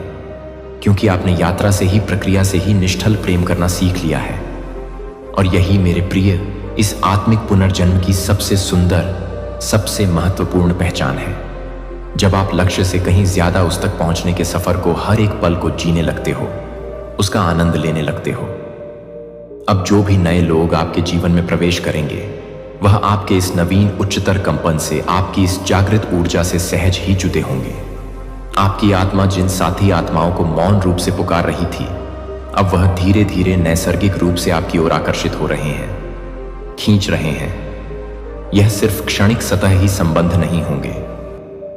क्योंकि आपने यात्रा से ही, प्रक्रिया से ही निष्ठल प्रेम करना सीख लिया है। और यही मेरे प्रिय, इस आत्मिक पुनर्जन्म की सबसे सुंदर, सबसे महत्वपूर्ण पहचान है। जब आप लक्ष्य से कहीं ज्यादा उस तक पहुंचने के सफर को, हर एक पल को जीने लगते हो, उसका आनंद लेने लगते हो। अब जो भी नए लोग आपके जीवन में प्रवेश करेंगे, वह आपके इस नवीन उच्चतर कंपन से, आपकी इस जागृत ऊर्जा से सहज ही जुड़े होंगे। आपकी आत्मा जिन साथी आत्माओं को मौन रूप से पुकार रही थी, अब वह धीरे धीरे नैसर्गिक रूप से आपकी ओर आकर्षित हो रहे हैं, खींच रहे हैं। यह सिर्फ क्षणिक सतह ही संबंध नहीं होंगे,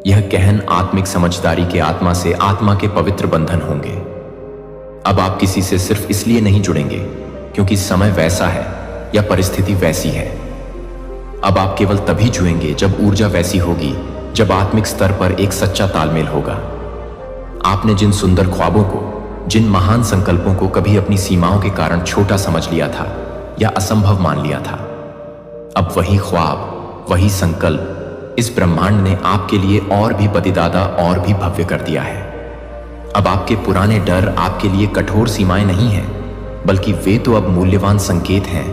यह गहन आत्मिक समझदारी के आत्मा से आत्मा के पवित्र बंधन होंगे। अब आप किसी से सिर्फ इसलिए नहीं जुड़ेंगे क्योंकि समय वैसा है या परिस्थिति वैसी है। अब आप केवल तभी जुएंगे जब ऊर्जा वैसी होगी, जब आत्मिक स्तर पर एक सच्चा तालमेल होगा। आपने जिन सुंदर ख्वाबों को, जिन महान संकल्पों को कभी अपनी सीमाओं के कारण छोटा समझ लिया था या असंभव मान लिया था, अब वही ख्वाब, वही संकल्प इस ब्रह्मांड ने आपके लिए और भी बदिदादा, और भी भव्य कर दिया है। अब आपके पुराने डर आपके लिए कठोर सीमाएं नहीं हैं, बल्कि वे तो अब मूल्यवान संकेत हैं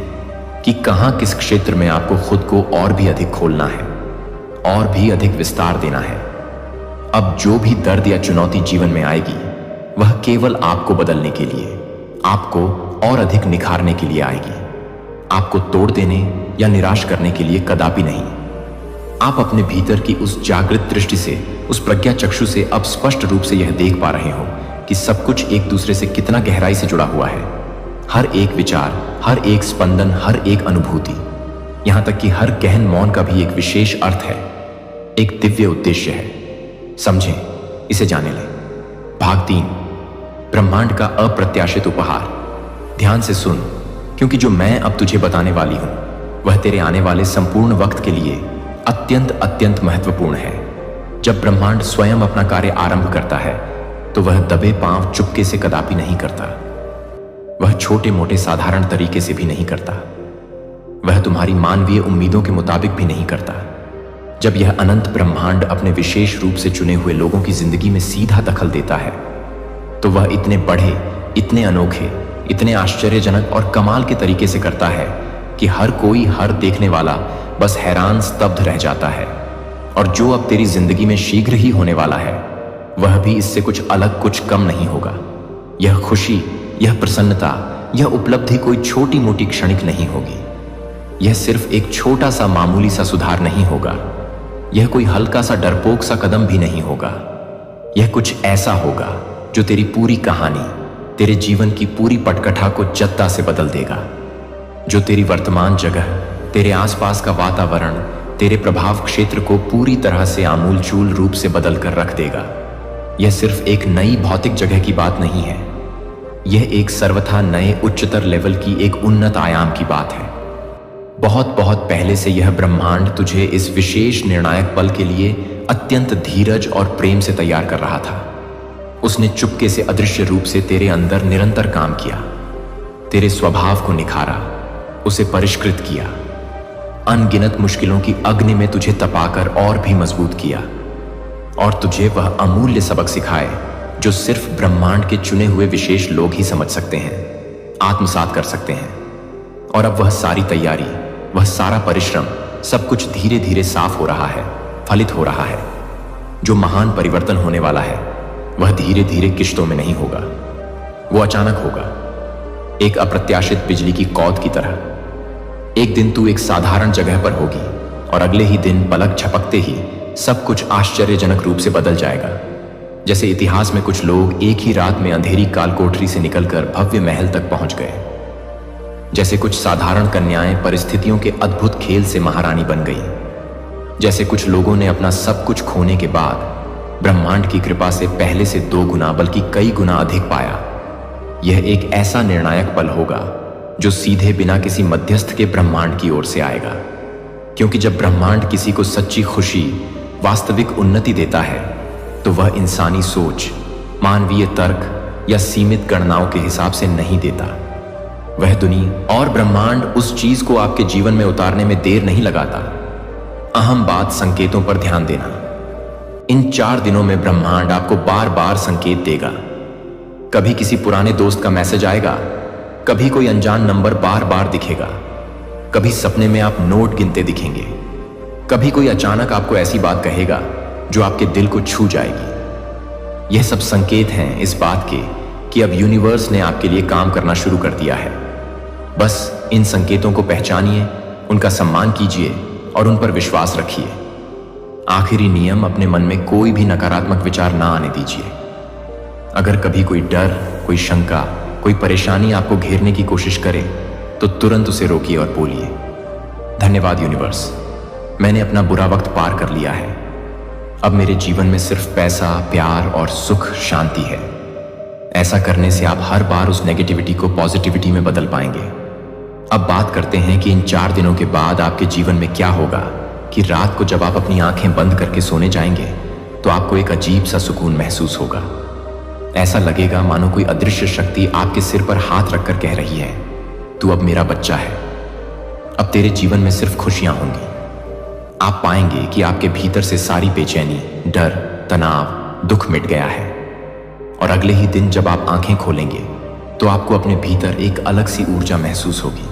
कि कहां, किस क्षेत्र में आपको खुद को और भी अधिक खोलना है, और भी अधिक विस्तार देना है। अब जो भी दर्द या चुनौती जीवन में आएगी, वह केवल आपको बदलने के लिए, आपको और अधिक निखारने के लिए आएगी, आपको तोड़ देने या निराश करने के लिए कदापि नहीं। आप अपने भीतर की उस जागृत दृष्टि से, उस प्रज्ञा चक्षु से अब स्पष्ट रूप से यह देख पा रहे हो कि सब कुछ एक दूसरे से कितना गहराई से जुड़ा हुआ है। हर एक विचार, हर एक स्पंदन, हर एक अनुभूति, यहां तक कि हर गहन मौन का भी एक विशेष अर्थ है, एक दिव्य उद्देश्य है। समझें, इसे जाने लें। भाग 3, ब्रह्मांड का अप्रत्याशित उपहार। ध्यान से सुन, क्योंकि जो मैं अब तुझे बताने वाली हूं, वह तेरे आने वाले संपूर्ण वक्त के लिए अत्यंत अत्यंत महत्वपूर्ण है। जब ब्रह्मांड स्वयं अपना कार्य आरंभ करता है, तो वह दबे पांव चुपके से कदापि नहीं करता। वह छोटे मोटे साधारण तरीके से भी नहीं करता। वह तुम्हारी मानवीय उम्मीदों के मुताबिक भी नहीं करता। जब यह अनंत ब्रह्मांड अपने विशेष रूप से चुने हुए लोगों की जिंदगी में सीधा दखल देता है, तो वह इतने बढ़े, इतने अनोखे, इतने आश्चर्यजनक और कमाल के तरीके से करता है कि हर कोई, हर देखने वाला बस हैरान स्तब्ध रह जाता है। और जो अब तेरी जिंदगी में शीघ्र ही होने वाला है वह भी इससे कुछ अलग, कुछ कम नहीं होगा। यह खुशी, यह प्रसन्नता, यह उपलब्धि कोई छोटी मोटी क्षणिक नहीं होगी। यह सिर्फ एक छोटा सा मामूली सा सुधार नहीं होगा। यह कोई हल्का सा डरपोक सा कदम भी नहीं होगा। यह कुछ ऐसा होगा जो तेरी पूरी कहानी, तेरे जीवन की पूरी पटकथा को जत्ता से बदल देगा। जो तेरी वर्तमान जगह, तेरे आसपास का वातावरण, तेरे प्रभाव क्षेत्र को पूरी तरह से आमूलचूल रूप से बदल कर रख देगा। यह सिर्फ एक नई भौतिक जगह की बात नहीं है, यह एक सर्वथा नए उच्चतर लेवल की एक उन्नत आयाम की बात है। बहुत बहुत पहले से यह ब्रह्मांड तुझे इस विशेष निर्णायक पल के लिए अत्यंत धीरज और प्रेम से तैयार कर रहा था। उसने चुपके से अदृश्य रूप से तेरे अंदर निरंतर काम किया, तेरे स्वभाव को निखारा, उसे परिष्कृत किया, अनगिनत मुश्किलों की अग्नि में तुझे तपाकर और भी मजबूत किया, और तुझे वह अमूल्य सबक सिखाए जो सिर्फ ब्रह्मांड के चुने हुए विशेष लोग ही समझ सकते हैं, आत्मसात कर सकते हैं। और अब वह सारी तैयारी, वह सारा परिश्रम, सब कुछ धीरे धीरे साफ हो रहा है, फलित हो रहा है। जो महान परिवर्तन होने वाला है वह धीरे धीरे किश्तों में नहीं होगा, वो अचानक होगा, एक अप्रत्याशित बिजली की कौद की तरह। एक दिन तू एक साधारण जगह पर होगी और अगले ही दिन पलक झपकते ही सब कुछ आश्चर्यजनक रूप से बदल जाएगा। जैसे इतिहास में कुछ लोग एक ही रात में अंधेरी कालकोठरी से निकलकर भव्य महल तक पहुंच गए। जैसे कुछ साधारण कन्याएं परिस्थितियों के अद्भुत खेल से महारानी बन गई। जैसे कुछ लोगों ने अपना सब कुछ खोने के बाद ब्रह्मांड की कृपा से पहले से 2 गुना बल्कि कई गुना अधिक पाया। यह एक ऐसा निर्णायक पल होगा जो सीधे बिना किसी मध्यस्थ के ब्रह्मांड की ओर से आएगा। क्योंकि जब ब्रह्मांड किसी को सच्ची खुशी, वास्तविक उन्नति देता है तो वह इंसानी सोच, मानवीय तर्क या सीमित गणनाओं के हिसाब से नहीं देता। वह दुनिया और ब्रह्मांड उस चीज को आपके जीवन में उतारने में देर नहीं लगाता। अहम बात, संकेतों पर ध्यान देना। इन 4 दिनों में ब्रह्मांड आपको बार बार संकेत देगा। कभी किसी पुराने दोस्त का मैसेज आएगा, कभी कोई अनजान नंबर बार बार दिखेगा, कभी सपने में आप नोट गिनते दिखेंगे, कभी कोई अचानक आपको ऐसी बात कहेगा जो आपके दिल को छू जाएगी। यह सब संकेत हैं इस बात के कि अब यूनिवर्स ने आपके लिए काम करना शुरू कर दिया है। बस इन संकेतों को पहचानिए, उनका सम्मान कीजिए और उन पर विश्वास रखिए। आखिरी नियम, अपने मन में कोई भी नकारात्मक विचार ना आने दीजिए। अगर कभी कोई डर, कोई शंका, कोई परेशानी आपको घेरने की कोशिश करे तो तुरंत उसे रोकिए और बोलिए, धन्यवाद यूनिवर्स, मैंने अपना बुरा वक्त पार कर लिया है। अब मेरे जीवन में सिर्फ पैसा, प्यार और सुख शांति है। ऐसा करने से आप हर बार उस नेगेटिविटी को पॉजिटिविटी में बदल पाएंगे। अब बात करते हैं कि इन 4 दिनों के बाद आपके जीवन में क्या होगा कि रात को जब आप अपनी आंखें बंद करके सोने जाएंगे तो आपको एक अजीब सा सुकून महसूस होगा। ऐसा लगेगा मानो कोई अदृश्य शक्ति आपके सिर पर हाथ रखकर कह रही है, तू अब मेरा बच्चा है। अब तेरे जीवन में सिर्फ खुशियां होंगी। आप पाएंगे कि आपके भीतर से सारी बेचैनी, डर, तनाव, दुख मिट गया है। और अगले ही दिन जब आप आंखें खोलेंगे तो आपको अपने भीतर एक अलग सी ऊर्जा महसूस होगी।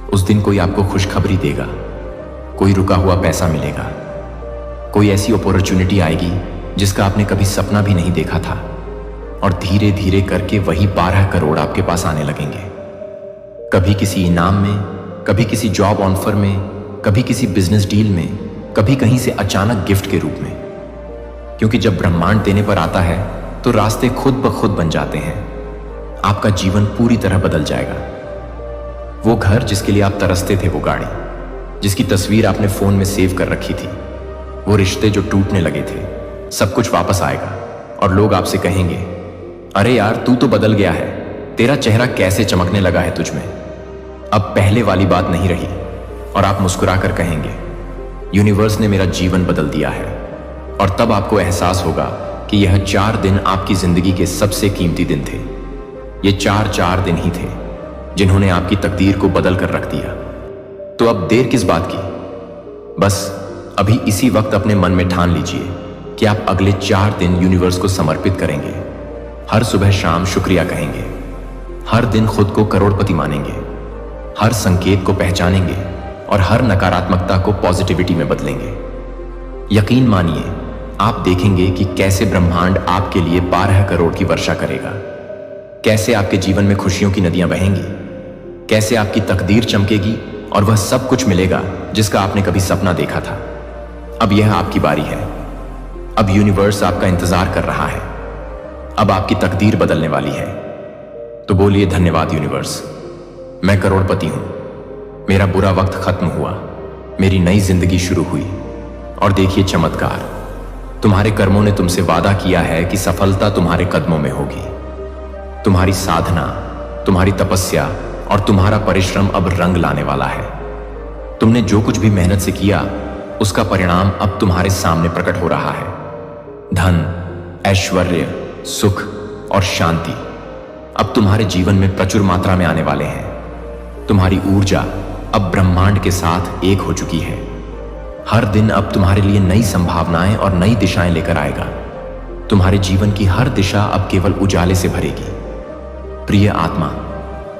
उस दिन कोई आपको खुशखबरी देगा, कोई रुका हुआ पैसा मिलेगा, कोई ऐसी अपॉर्चुनिटी आएगी जिसका आपने कभी सपना भी नहीं देखा था, और धीरे धीरे करके वही 12 करोड़ आपके पास आने लगेंगे। कभी किसी इनाम में, कभी किसी जॉब ऑफर में, कभी किसी बिजनेस डील में, कभी कहीं से अचानक गिफ्ट के रूप में। क्योंकि जब ब्रह्मांड देने पर आता है तो रास्ते खुद ब खुद बन जाते हैं। आपका जीवन पूरी तरह बदल जाएगा। वो घर जिसके लिए आप तरसते थे, वो गाड़ी जिसकी तस्वीर आपने फोन में सेव कर रखी थी, वो रिश्ते जो टूटने लगे थे, सब कुछ वापस आएगा। और लोग आपसे कहेंगे, अरे यार तू तो बदल गया है, तेरा चेहरा कैसे चमकने लगा है तुझ में, अब पहले वाली बात नहीं रही। और आप मुस्कुराकर कहेंगे, यूनिवर्स ने मेरा जीवन बदल दिया है। और तब आपको एहसास होगा कि यह 4 दिन आपकी जिंदगी के सबसे कीमती दिन थे। ये 4 दिन ही थे जिन्होंने आपकी तकदीर को बदल कर रख दिया। तो अब देर किस बात की? बस अभी इसी वक्त अपने मन में ठान लीजिए कि आप अगले 4 दिन यूनिवर्स को समर्पित करेंगे। हर सुबह शाम शुक्रिया कहेंगे, हर दिन खुद को करोड़पति मानेंगे, हर संकेत को पहचानेंगे और हर नकारात्मकता को पॉजिटिविटी में बदलेंगे। यकीन मानिए, आप देखेंगे कि कैसे ब्रह्मांड आपके लिए 12 करोड़ की वर्षा करेगा, कैसे आपके जीवन में खुशियों की नदियां बहेंगी, कैसे आपकी तकदीर चमकेगी और वह सब कुछ मिलेगा जिसका आपने कभी सपना देखा था। अब यह आपकी बारी है। अब यूनिवर्स आपका इंतजार कर रहा है। अब आपकी तकदीर बदलने वाली है। तो बोलिए, धन्यवाद यूनिवर्स, मैं करोड़पति हूं। मेरा बुरा वक्त खत्म हुआ, मेरी नई जिंदगी शुरू हुई। और देखिए चमत्कार, तुम्हारे कर्मों ने तुमसे वादा किया है कि सफलता तुम्हारे कदमों में होगी। तुम्हारी साधना, तुम्हारी तपस्या और तुम्हारा परिश्रम अब रंग लाने वाला है। तुमने जो कुछ भी मेहनत से किया, उसका परिणाम अब तुम्हारे सामने प्रकट हो रहा है। धन, ऐश्वर्य, सुख और शांति अब तुम्हारे जीवन में प्रचुर मात्रा में आने वाले हैं। तुम्हारी ऊर्जा अब ब्रह्मांड के साथ एक हो चुकी है। हर दिन अब तुम्हारे लिए नई संभावनाएं और नई दिशाएं लेकर आएगा। तुम्हारे जीवन की हर दिशा अब केवल उजाले से भरेगी। प्रिय आत्मा,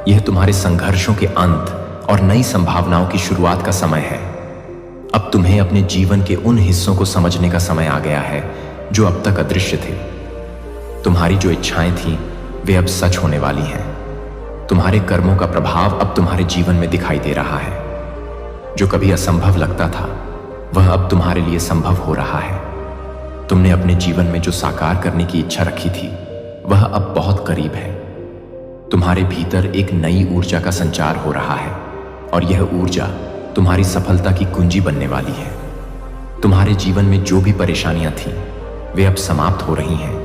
यह तुम्हारे संघर्षों के अंत और नई संभावनाओं की शुरुआत का समय है। अब तुम्हें अपने जीवन के उन हिस्सों को समझने का समय आ गया है जो अब तक अदृश्य थे। तुम्हारी जो इच्छाएं थीं, वे अब सच होने वाली हैं। तुम्हारे कर्मों का प्रभाव अब तुम्हारे जीवन में दिखाई दे रहा है। जो कभी असंभव लगता था, वह अब तुम्हारे लिए संभव हो रहा है। तुमने अपने जीवन में जो साकार करने की इच्छा रखी थी, वह अब बहुत करीब है। तुम्हारे भीतर एक नई ऊर्जा का संचार हो रहा है और यह ऊर्जा तुम्हारी सफलता की कुंजी बनने वाली है। तुम्हारे जीवन में जो भी परेशानियां थीं, वे अब समाप्त हो रही हैं।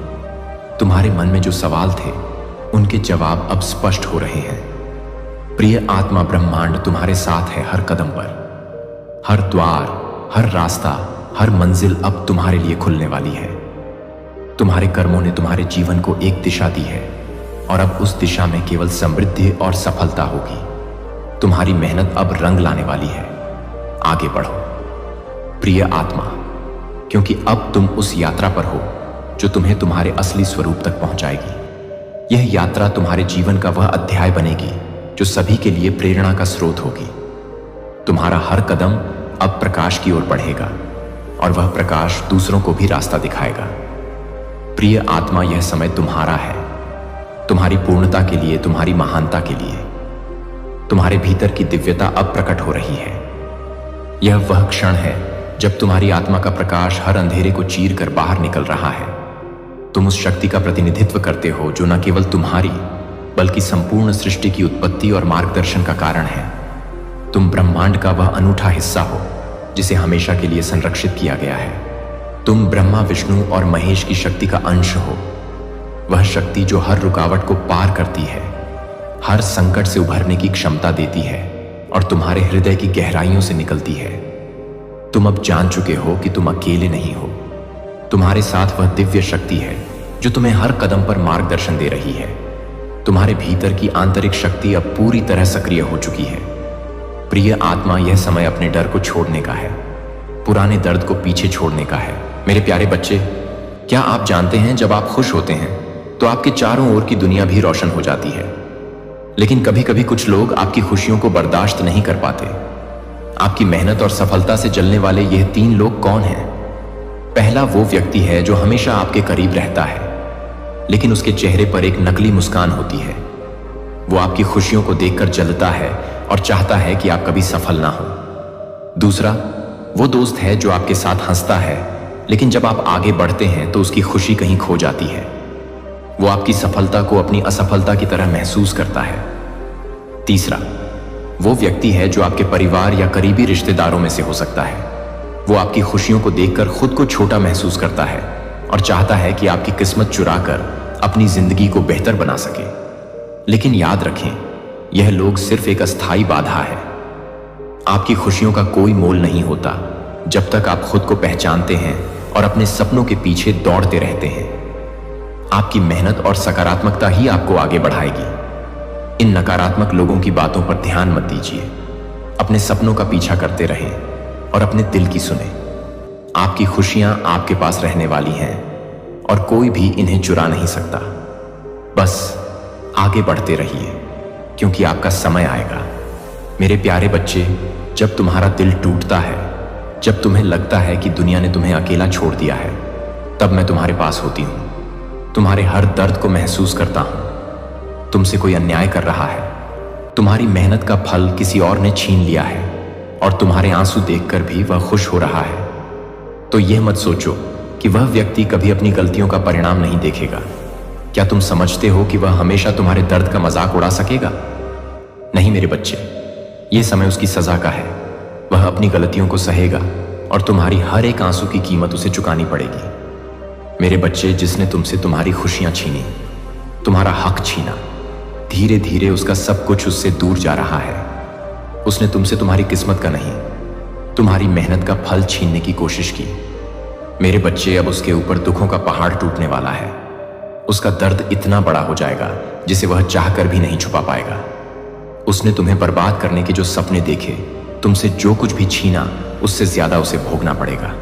तुम्हारे मन में जो सवाल थे, उनके जवाब अब स्पष्ट हो रहे हैं। प्रिय आत्मा, ब्रह्मांड तुम्हारे साथ है हर कदम पर। हर द्वार, हर रास्ता, हर मंजिल अब तुम्हारे लिए खुलने वाली है। तुम्हारे कर्मों ने तुम्हारे जीवन को एक दिशा दी है और अब उस दिशा में केवल समृद्धि और सफलता होगी। तुम्हारी मेहनत अब रंग लाने वाली है। आगे बढ़ो प्रिय आत्मा, क्योंकि अब तुम उस यात्रा पर हो जो तुम्हें तुम्हारे असली स्वरूप तक पहुंचाएगी। यह यात्रा तुम्हारे जीवन का वह अध्याय बनेगी जो सभी के लिए प्रेरणा का स्रोत होगी। तुम्हारा हर कदम अब प्रकाश की ओर बढ़ेगा और वह प्रकाश दूसरों को भी रास्ता दिखाएगा। प्रिय आत्मा, यह समय तुम्हारा है। तुम्हारी पूर्णता के लिए, तुम्हारी महानता के लिए। तुम्हारे भीतर की दिव्यता अब प्रकट हो रही है। यह वह क्षण है जब तुम्हारी आत्मा का प्रकाश हर अंधेरे को चीर कर बाहर निकल रहा है। तुम उस शक्ति का प्रतिनिधित्व करते हो जो न केवल तुम्हारी, बल्कि संपूर्ण सृष्टि की उत्पत्ति और मार्गदर्शन का कारण है। तुम ब्रह्मांड का वह अनूठा हिस्सा हो जिसे हमेशा के लिए संरक्षित किया गया है। तुम ब्रह्मा, विष्णु और महेश की शक्ति का अंश हो। वह शक्ति जो हर रुकावट को पार करती है, हर संकट से उभरने की क्षमता देती है और तुम्हारे हृदय की गहराइयों से निकलती है। तुम अब जान चुके हो कि तुम अकेले नहीं हो। तुम्हारे साथ वह दिव्य शक्ति है जो तुम्हें हर कदम पर मार्गदर्शन दे रही है। तुम्हारे भीतर की आंतरिक शक्ति अब पूरी तरह सक्रिय हो चुकी है। प्रिय आत्मा, यह समय अपने डर को छोड़ने का है, पुराने दर्द को पीछे छोड़ने का है। मेरे प्यारे बच्चे, क्या आप जानते हैं, जब आप खुश होते हैं तो आपके चारों ओर की दुनिया भी रोशन हो जाती है। लेकिन कभी कभी कुछ लोग आपकी खुशियों को बर्दाश्त नहीं कर पाते। आपकी मेहनत और सफलता से जलने वाले यह 3 लोग कौन हैं? पहला वो व्यक्ति है जो हमेशा आपके करीब रहता है, लेकिन उसके चेहरे पर एक नकली मुस्कान होती है। वो आपकी खुशियों को देखकर जलता है और चाहता है कि आप कभी सफल ना हो। दूसरा वो दोस्त है जो आपके साथ हंसता है, लेकिन जब आप आगे बढ़ते हैं तो उसकी खुशी कहीं खो जाती है। वो आपकी सफलता को अपनी असफलता की तरह महसूस करता है। तीसरा वो व्यक्ति है जो आपके परिवार या करीबी रिश्तेदारों में से हो सकता है। वो आपकी खुशियों को देखकर खुद को छोटा महसूस करता है और चाहता है कि आपकी किस्मत चुराकर अपनी जिंदगी को बेहतर बना सके। लेकिन याद रखें, यह लोग सिर्फ एक अस्थायी बाधा है। आपकी खुशियों का कोई मोल नहीं होता जब तक आप खुद को पहचानते हैं और अपने सपनों के पीछे दौड़ते रहते हैं। आपकी मेहनत और सकारात्मकता ही आपको आगे बढ़ाएगी। इन नकारात्मक लोगों की बातों पर ध्यान मत दीजिए। अपने सपनों का पीछा करते रहें और अपने दिल की सुने। आपकी खुशियां आपके पास रहने वाली हैं और कोई भी इन्हें चुरा नहीं सकता। बस आगे बढ़ते रहिए, क्योंकि आपका समय आएगा मेरे प्यारे बच्चे, जब तुम्हारा दिल टूटता है, जब तुम्हें लगता है कि दुनिया ने तुम्हें अकेला छोड़ दिया है, तब मैं तुम्हारे पास होती हूँ। तुम्हारे हर दर्द को महसूस करता हूँ। तुमसे कोई अन्याय कर रहा है, तुम्हारी मेहनत का फल किसी और ने छीन लिया है और तुम्हारे आंसू देखकर भी वह खुश हो रहा है। तो यह मत सोचो कि वह व्यक्ति कभी अपनी गलतियों का परिणाम नहीं देखेगा। क्या तुम समझते हो कि वह हमेशा तुम्हारे दर्द का मजाक उड़ा सकेगा? नहीं मेरे बच्चे, यह समय उसकी सजा का है। वह अपनी गलतियों को सहेगा और तुम्हारी हर एक आंसू की कीमत उसे चुकानी पड़ेगी। मेरे बच्चे, जिसने तुमसे तुम्हारी खुशियां छीनी, तुम्हारा हक छीना, धीरे धीरे उसका सब कुछ उससे दूर जा रहा है। उसने तुमसे तुम्हारी किस्मत का नहीं, तुम्हारी मेहनत का फल छीनने की कोशिश की। मेरे बच्चे, अब उसके ऊपर दुखों का पहाड़ टूटने वाला है। उसका दर्द इतना बड़ा हो जाएगा जिसे वह चाहकर भी नहीं छुपा पाएगा। उसने तुम्हें बर्बाद करने के जो सपने देखे, तुमसे जो कुछ भी छीना, उससे ज्यादा उसे भोगना पड़ेगा।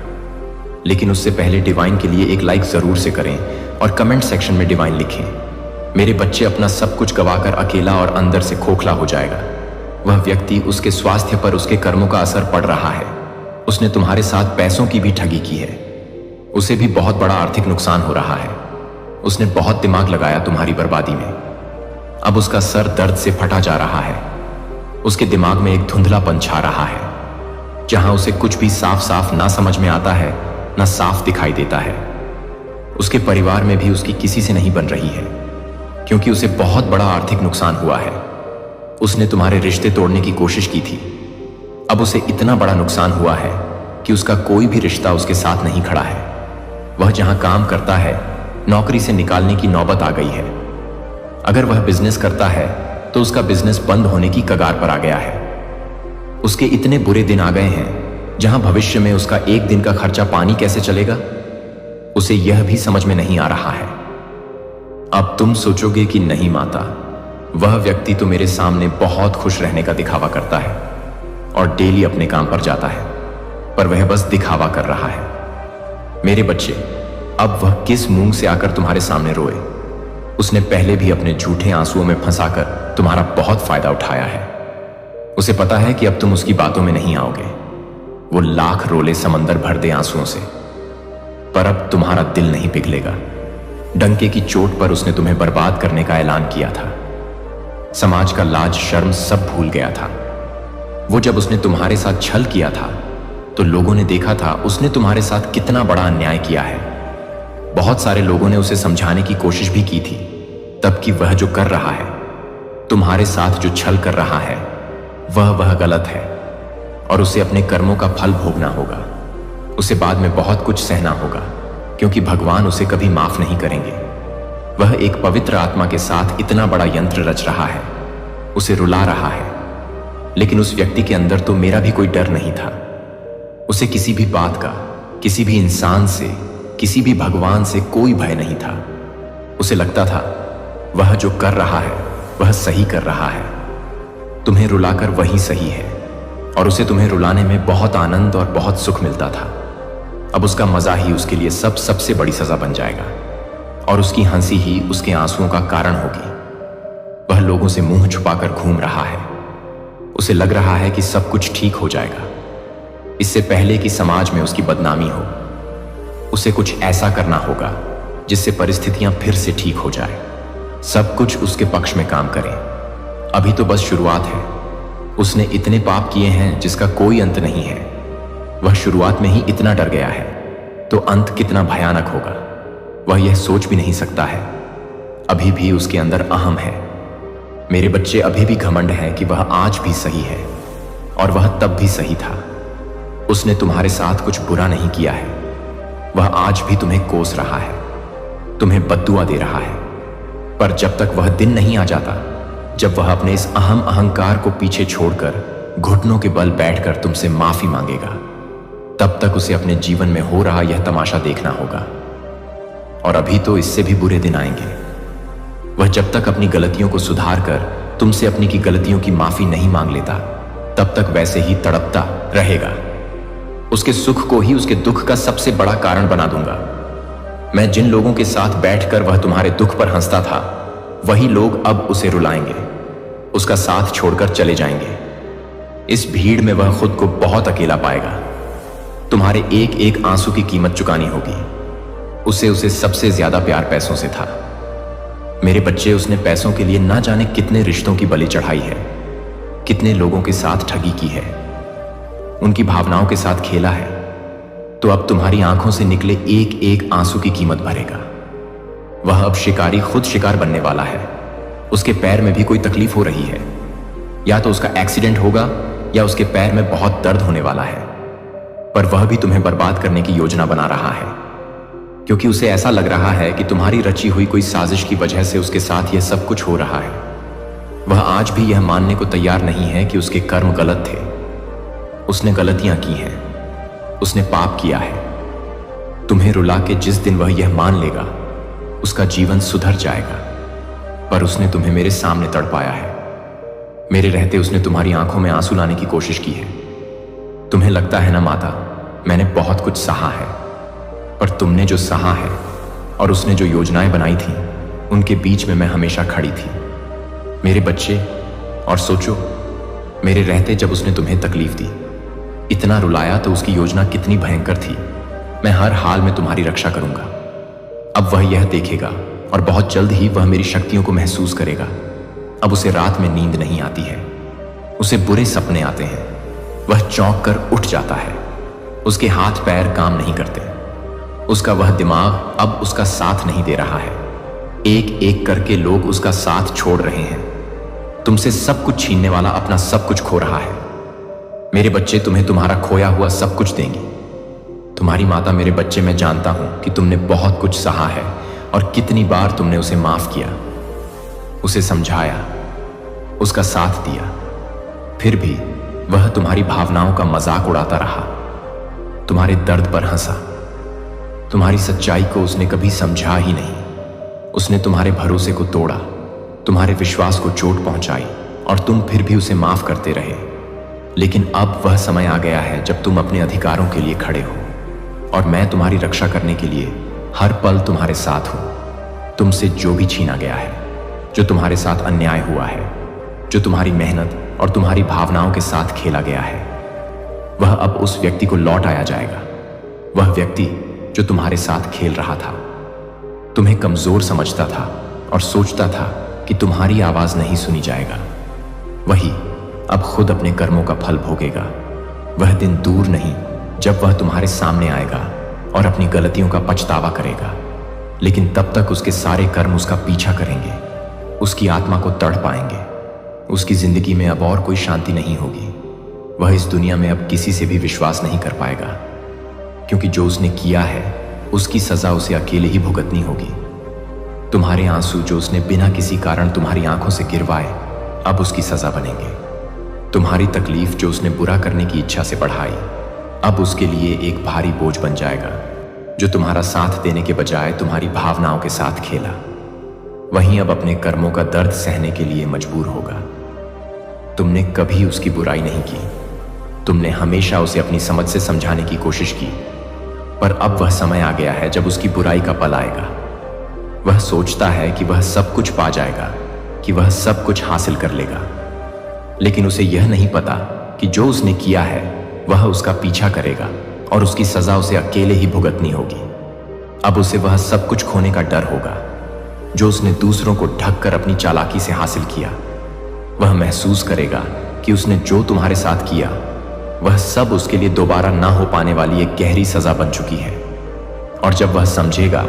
लेकिन उससे पहले डिवाइन के लिए एक लाइक जरूर से करें और कमेंट सेक्शन में डिवाइन लिखें। मेरे बच्चे, अपना सब कुछ गवाकर अकेला और अंदर से खोखला हो जाएगा। वह व्यक्ति, उसके स्वास्थ्य पर उसके कर्मों का असर पड़ रहा है। उसने तुम्हारे साथ पैसों की भी ठगी की है। उसे भी बहुत बड़ा आर्थिक नुकसान हो रहा है। उसने बहुत दिमाग लगाया तुम्हारी बर्बादी में। अब उसका सर दर्द से फटा जा रहा है। उसके दिमाग में एक धुंधलापन छा रहा है। जहां उसे कुछ भी साफ साफ ना समझ में आता है, ना साफ दिखाई देता है। उसके परिवार में भी उसकी किसी से नहीं बन रही है, क्योंकि उसे बहुत बड़ा आर्थिक नुकसान हुआ है। उसने तुम्हारे रिश्ते तोड़ने की कोशिश की थी। अब उसे इतना बड़ा नुकसान हुआ है कि उसका कोई भी रिश्ता उसके साथ नहीं खड़ा है। वह जहां काम करता है, नौकरी से निकालने की नौबत आ गई है। अगर वह बिजनेस करता है तो उसका बिजनेस बंद होने की कगार पर आ गया है। उसके इतने बुरे दिन आ गए हैं जहां भविष्य में उसका एक दिन का खर्चा पानी कैसे चलेगा, उसे यह भी समझ में नहीं आ रहा है। अब तुम सोचोगे कि नहीं माता, वह व्यक्ति तो मेरे सामने बहुत खुश रहने का दिखावा करता है और डेली अपने काम पर जाता है, पर वह बस दिखावा कर रहा है। मेरे बच्चे, अब वह किस मुंह से आकर तुम्हारे सामने रोए? उसने पहले भी अपने झूठे आंसुओं में फंसाकर तुम्हारा बहुत फायदा उठाया है। उसे पता है कि अब तुम उसकी बातों में नहीं आओगे। वो लाख रोले समंदर भर दे आंसुओं से, पर अब तुम्हारा दिल नहीं पिघलेगा। डंके की चोट पर उसने तुम्हें बर्बाद करने का ऐलान किया था। समाज का लाज शर्म सब भूल गया था। वो जब उसने तुम्हारे साथ छल किया था तो लोगों ने देखा था उसने तुम्हारे साथ कितना बड़ा अन्याय किया है। बहुत सारे लोगों ने उसे समझाने की कोशिश भी की थी, तब कि वह जो कर रहा है, तुम्हारे साथ जो छल कर रहा है, वह गलत है और उसे अपने कर्मों का फल भोगना होगा। उसे बाद में बहुत कुछ सहना होगा, क्योंकि भगवान उसे कभी माफ नहीं करेंगे। वह एक पवित्र आत्मा के साथ इतना बड़ा यंत्र रच रहा है, उसे रुला रहा है। लेकिन उस व्यक्ति के अंदर तो मेरा भी कोई डर नहीं था। उसे किसी भी बात का, किसी भी इंसान से, किसी भी भगवान से कोई भय नहीं था। उसे लगता था वह जो कर रहा है वह सही कर रहा है। तुम्हें रुलाकर वही सही है और उसे तुम्हें रुलाने में बहुत आनंद और बहुत सुख मिलता था। अब उसका मजा ही उसके लिए सबसे बड़ी सजा बन जाएगा और उसकी हंसी ही उसके आंसुओं का कारण होगी। वह लोगों से मुंह छुपाकर घूम रहा है। उसे लग रहा है कि सब कुछ ठीक हो जाएगा, इससे पहले कि समाज में उसकी बदनामी हो। उसे कुछ ऐसा करना होगा जिससे परिस्थितियां फिर से ठीक हो जाए, सब कुछ उसके पक्ष में काम करे। अभी तो बस शुरुआत है। उसने इतने पाप किए हैं जिसका कोई अंत नहीं है। वह शुरुआत में ही इतना डर गया है, तो अंत कितना भयानक होगा वह यह सोच भी नहीं सकता है। अभी भी उसके अंदर अहम है। मेरे बच्चे, अभी भी घमंड है कि वह आज भी सही है और वह तब भी सही था। उसने तुम्हारे साथ कुछ बुरा नहीं किया है। वह आज भी तुम्हें कोस रहा है, तुम्हें बद्दुआ दे रहा है। पर जब तक वह दिन नहीं आ जाता जब वह अपने इस अहम अहंकार को पीछे छोड़कर घुटनों के बल बैठकर तुमसे माफी मांगेगा, तब तक उसे अपने जीवन में हो रहा यह तमाशा देखना होगा। और अभी तो इससे भी बुरे दिन आएंगे। वह जब तक अपनी गलतियों को सुधार कर तुमसे अपनी की गलतियों की माफी नहीं मांग लेता, तब तक वैसे ही तड़पता रहेगा। उसके सुख को ही उसके दुख का सबसे बड़ा कारण बना दूंगा। मैं जिन लोगों के साथ बैठकर वह तुम्हारे दुख पर हंसता था, वही लोग अब उसे रुलाएंगे, उसका साथ छोड़कर चले जाएंगे। इस भीड़ में वह खुद को बहुत अकेला पाएगा। तुम्हारे एक एक आंसू की कीमत चुकानी होगी। उसे सबसे ज्यादा प्यार पैसों से था। मेरे बच्चे, उसने पैसों के लिए ना जाने कितने रिश्तों की बलि चढ़ाई है, कितने लोगों के साथ ठगी की है, उनकी भावनाओं के साथ खेला है। तो अब तुम्हारी आंखों से निकले एक एक आंसू की कीमत भरेगा। वह अब शिकारी खुद शिकार बनने वाला है। उसके पैर में भी कोई तकलीफ हो रही है, या तो उसका एक्सीडेंट होगा या उसके पैर में बहुत दर्द होने वाला है। पर वह भी तुम्हें बर्बाद करने की योजना बना रहा है, क्योंकि उसे ऐसा लग रहा है कि तुम्हारी रची हुई कोई साजिश की वजह से उसके साथ यह सब कुछ हो रहा है। वह आज भी यह मानने को तैयार नहीं है कि उसके कर्म गलत थे। उसने गलतियां की हैं, उसने पाप किया है। तुम्हें रुला के जिस दिन वह यह मान लेगा, उसका जीवन सुधर जाएगा। पर उसने तुम्हें मेरे सामने तड़पाया है। मेरे रहते उसने तुम्हारी आंखों में आंसू लाने की कोशिश की है। तुम्हें लगता है ना माता, मैंने बहुत कुछ सहा है, पर तुमने जो सहा है और उसने जो योजनाएं बनाई थी, उनके बीच में मैं हमेशा खड़ी थी। मेरे बच्चे, और सोचो, मेरे रहते जब उसने तुम्हें तकलीफ दी, इतना रुलाया, तो उसकी योजना कितनी भयंकर थी। मैं हर हाल में तुम्हारी रक्षा करूंगा। अब वह यह देखेगा और बहुत जल्द ही वह मेरी शक्तियों को महसूस करेगा। अब उसे रात में नींद नहीं आती है, उसे बुरे सपने आते हैं। वह चौंक कर उठ जाता है। उसके हाथ पैर काम नहीं करते। उसका वह दिमाग अब उसका साथ नहीं दे रहा है। एक एक करके लोग उसका साथ छोड़ रहे हैं। तुमसे सब कुछ छीनने वाला अपना सब कुछ खो रहा है। मेरे बच्चे तुम्हें तुम्हारा खोया हुआ सब कुछ देंगे। तुम्हारी माता, मेरे बच्चे, मैं जानता हूं कि तुमने बहुत कुछ सहा है और कितनी बार तुमने उसे माफ किया, उसे समझाया, उसका साथ दिया। फिर भी वह तुम्हारी भावनाओं का मजाक उड़ाता रहा, तुम्हारे दर्द पर हंसा। तुम्हारी सच्चाई को उसने कभी समझा ही नहीं। उसने तुम्हारे भरोसे को तोड़ा, तुम्हारे विश्वास को चोट पहुंचाई, और तुम फिर भी उसे माफ करते रहे। लेकिन अब वह समय आ गया है जब तुम अपने अधिकारों के लिए खड़े हो, और मैं तुम्हारी रक्षा करने के लिए हर पल तुम्हारे साथ हूं। तुमसे जो भी छीना गया है, जो तुम्हारे साथ अन्याय हुआ है, जो तुम्हारी मेहनत और तुम्हारी भावनाओं के साथ खेला गया है, वह अब उस व्यक्ति को लौट आया जाएगा। वह व्यक्ति जो तुम्हारे साथ खेल रहा था, तुम्हें कमजोर समझता था और सोचता था कि तुम्हारी आवाज नहीं सुनी जाएगा, वही अब खुद अपने कर्मों का फल भोगेगा। वह दिन दूर नहीं जब वह तुम्हारे सामने आएगा और अपनी गलतियों का पछतावा करेगा। लेकिन तब तक उसके सारे कर्म उसका पीछा करेंगे, उसकी आत्मा को तड़ पाएंगे। उसकी जिंदगी में अब और कोई शांति नहीं होगी। वह इस दुनिया में अब किसी से भी विश्वास नहीं कर पाएगा, क्योंकि जो उसने किया है उसकी सजा उसे अकेले ही भुगतनी होगी। तुम्हारे आंसू जो उसने बिना किसी कारण तुम्हारी आंखों से गिरवाए, अब उसकी सजा बनेंगे। तुम्हारी तकलीफ जो उसने बुरा करने की इच्छा से बढ़ाई, अब उसके लिए एक भारी बोझ बन जाएगा। जो तुम्हारा साथ देने के बजाय तुम्हारी भावनाओं के साथ खेला, वहीं अब अपने कर्मों का दर्द सहने के लिए मजबूर होगा। तुमने कभी उसकी बुराई नहीं की। तुमने हमेशा उसे अपनी समझ से समझाने की कोशिश की, पर अब वह समय आ गया है जब उसकी बुराई का पल आएगा। वह सोचता है कि वह सब कुछ पा जाएगा, कि वह सब कुछ हासिल कर लेगा, लेकिन उसे यह नहीं पता कि जो उसने किया है वह उसका पीछा करेगा और उसकी सजा उसे अकेले ही भुगतनी होगी। अब उसे वह सब कुछ खोने का डर होगा जो उसने दूसरों को ढक कर अपनी चालाकी से हासिल किया। वह महसूस करेगा कि उसने जो तुम्हारे साथ किया, वह सब उसके लिए दोबारा ना हो पाने वाली एक गहरी सजा बन चुकी है। और जब वह समझेगा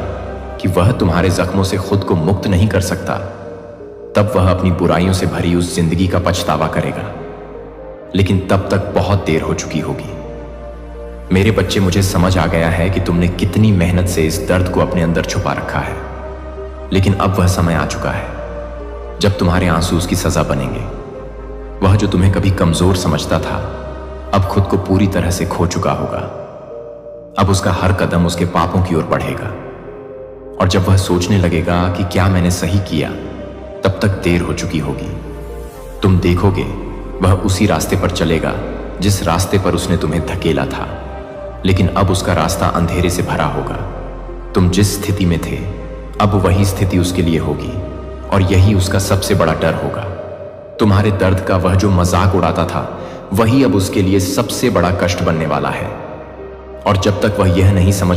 कि वह तुम्हारे जख्मों से खुद को मुक्त नहीं कर सकता, तब वह अपनी बुराइयों से भरी उस जिंदगी का पछतावा करेगा। लेकिन तब तक बहुत देर हो चुकी होगी। मेरे बच्चे, मुझे समझ आ गया है कि तुमने कितनी मेहनत से इस दर्द को अपने अंदर छुपा रखा है, लेकिन अब वह समय आ चुका है जब तुम्हारे आंसू उसकी सजा बनेंगे। वह जो तुम्हें कभी कमजोर समझता था, अब खुद को पूरी तरह से खो चुका होगा। अब उसका हर कदम उसके पापों की ओर बढ़ेगा, और जब वह सोचने लगेगा कि क्या मैंने सही किया, तब तक देर हो चुकी होगी। तुम देखोगे वह उसी रास्ते पर चलेगा जिस रास्ते पर उसने तुम्हें धकेला था, लेकिन अब उसका रास्ता अंधेरे से भरा होगा। तुम जिस स्थिति में थे, अब वही स्थिति उसके लिए होगी, और यही उसका सबसे बड़ा डर होगा। तुम्हारे दर्द का वह जो मजाक उड़ाता था, वही अब उसके लिए सबसे बड़ा कष्ट बनने वाला है। और जब तक वह यह नहीं समझ